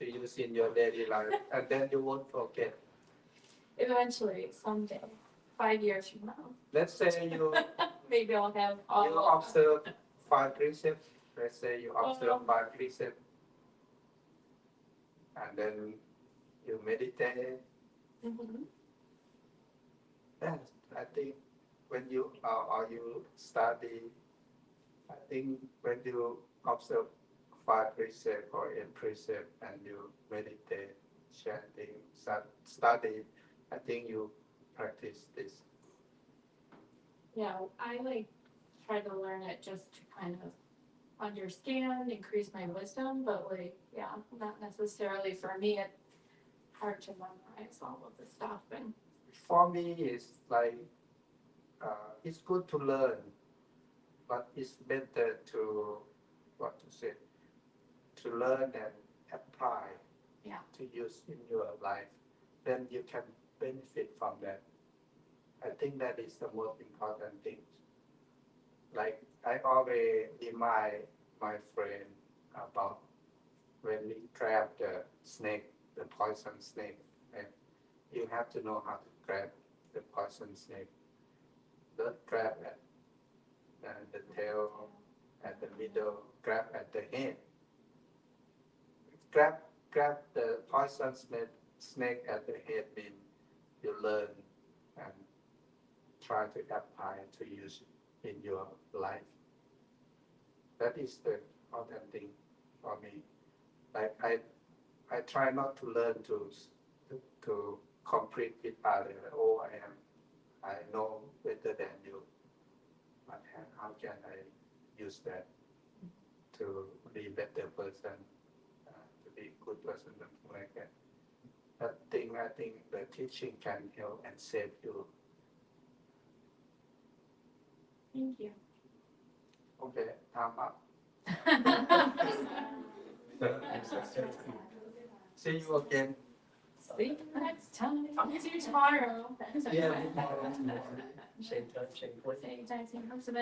to use in your daily life, and then you won't forget. Eventually, someday, 5 years from now, Let's say you maybe I'll have all you of observe 5 precepts. Let's say you observe 5 precepts, and then you meditate. Mhm. Then I think when you or you study, I think when you observe 5 precepts or 8 precepts and you meditate, chanting, study, I think you practice this. Yeah, I like try to learn it just to kind of understand, increase my wisdom, but like, yeah, not necessarily for me, it's hard to memorize all of the stuff. And For me, it's like it's good to learn, but it's better to to learn and apply, Yeah. to use in your life. Then you can benefit from that. I think that is the most important thing. Like I always remind my friend about when we grab the snake, the poison snake, and you have to know how to grab the poison snake. Don't grab at the tail, at the middle, grab at the head. Grab grab the poison snake at the head means you learn and try to apply to use in your life. That is the important thing for me. Like I try not to learn to compete with others. Oh, I know better than you. But how can I use that to be a better person, to be a good person, something like that. I think the teaching can help and save you. Thank you. Okay, time up. See you again. See you next time. I'll see you tomorrow. Yeah, tomorrow, same time, same place. Same time, same person.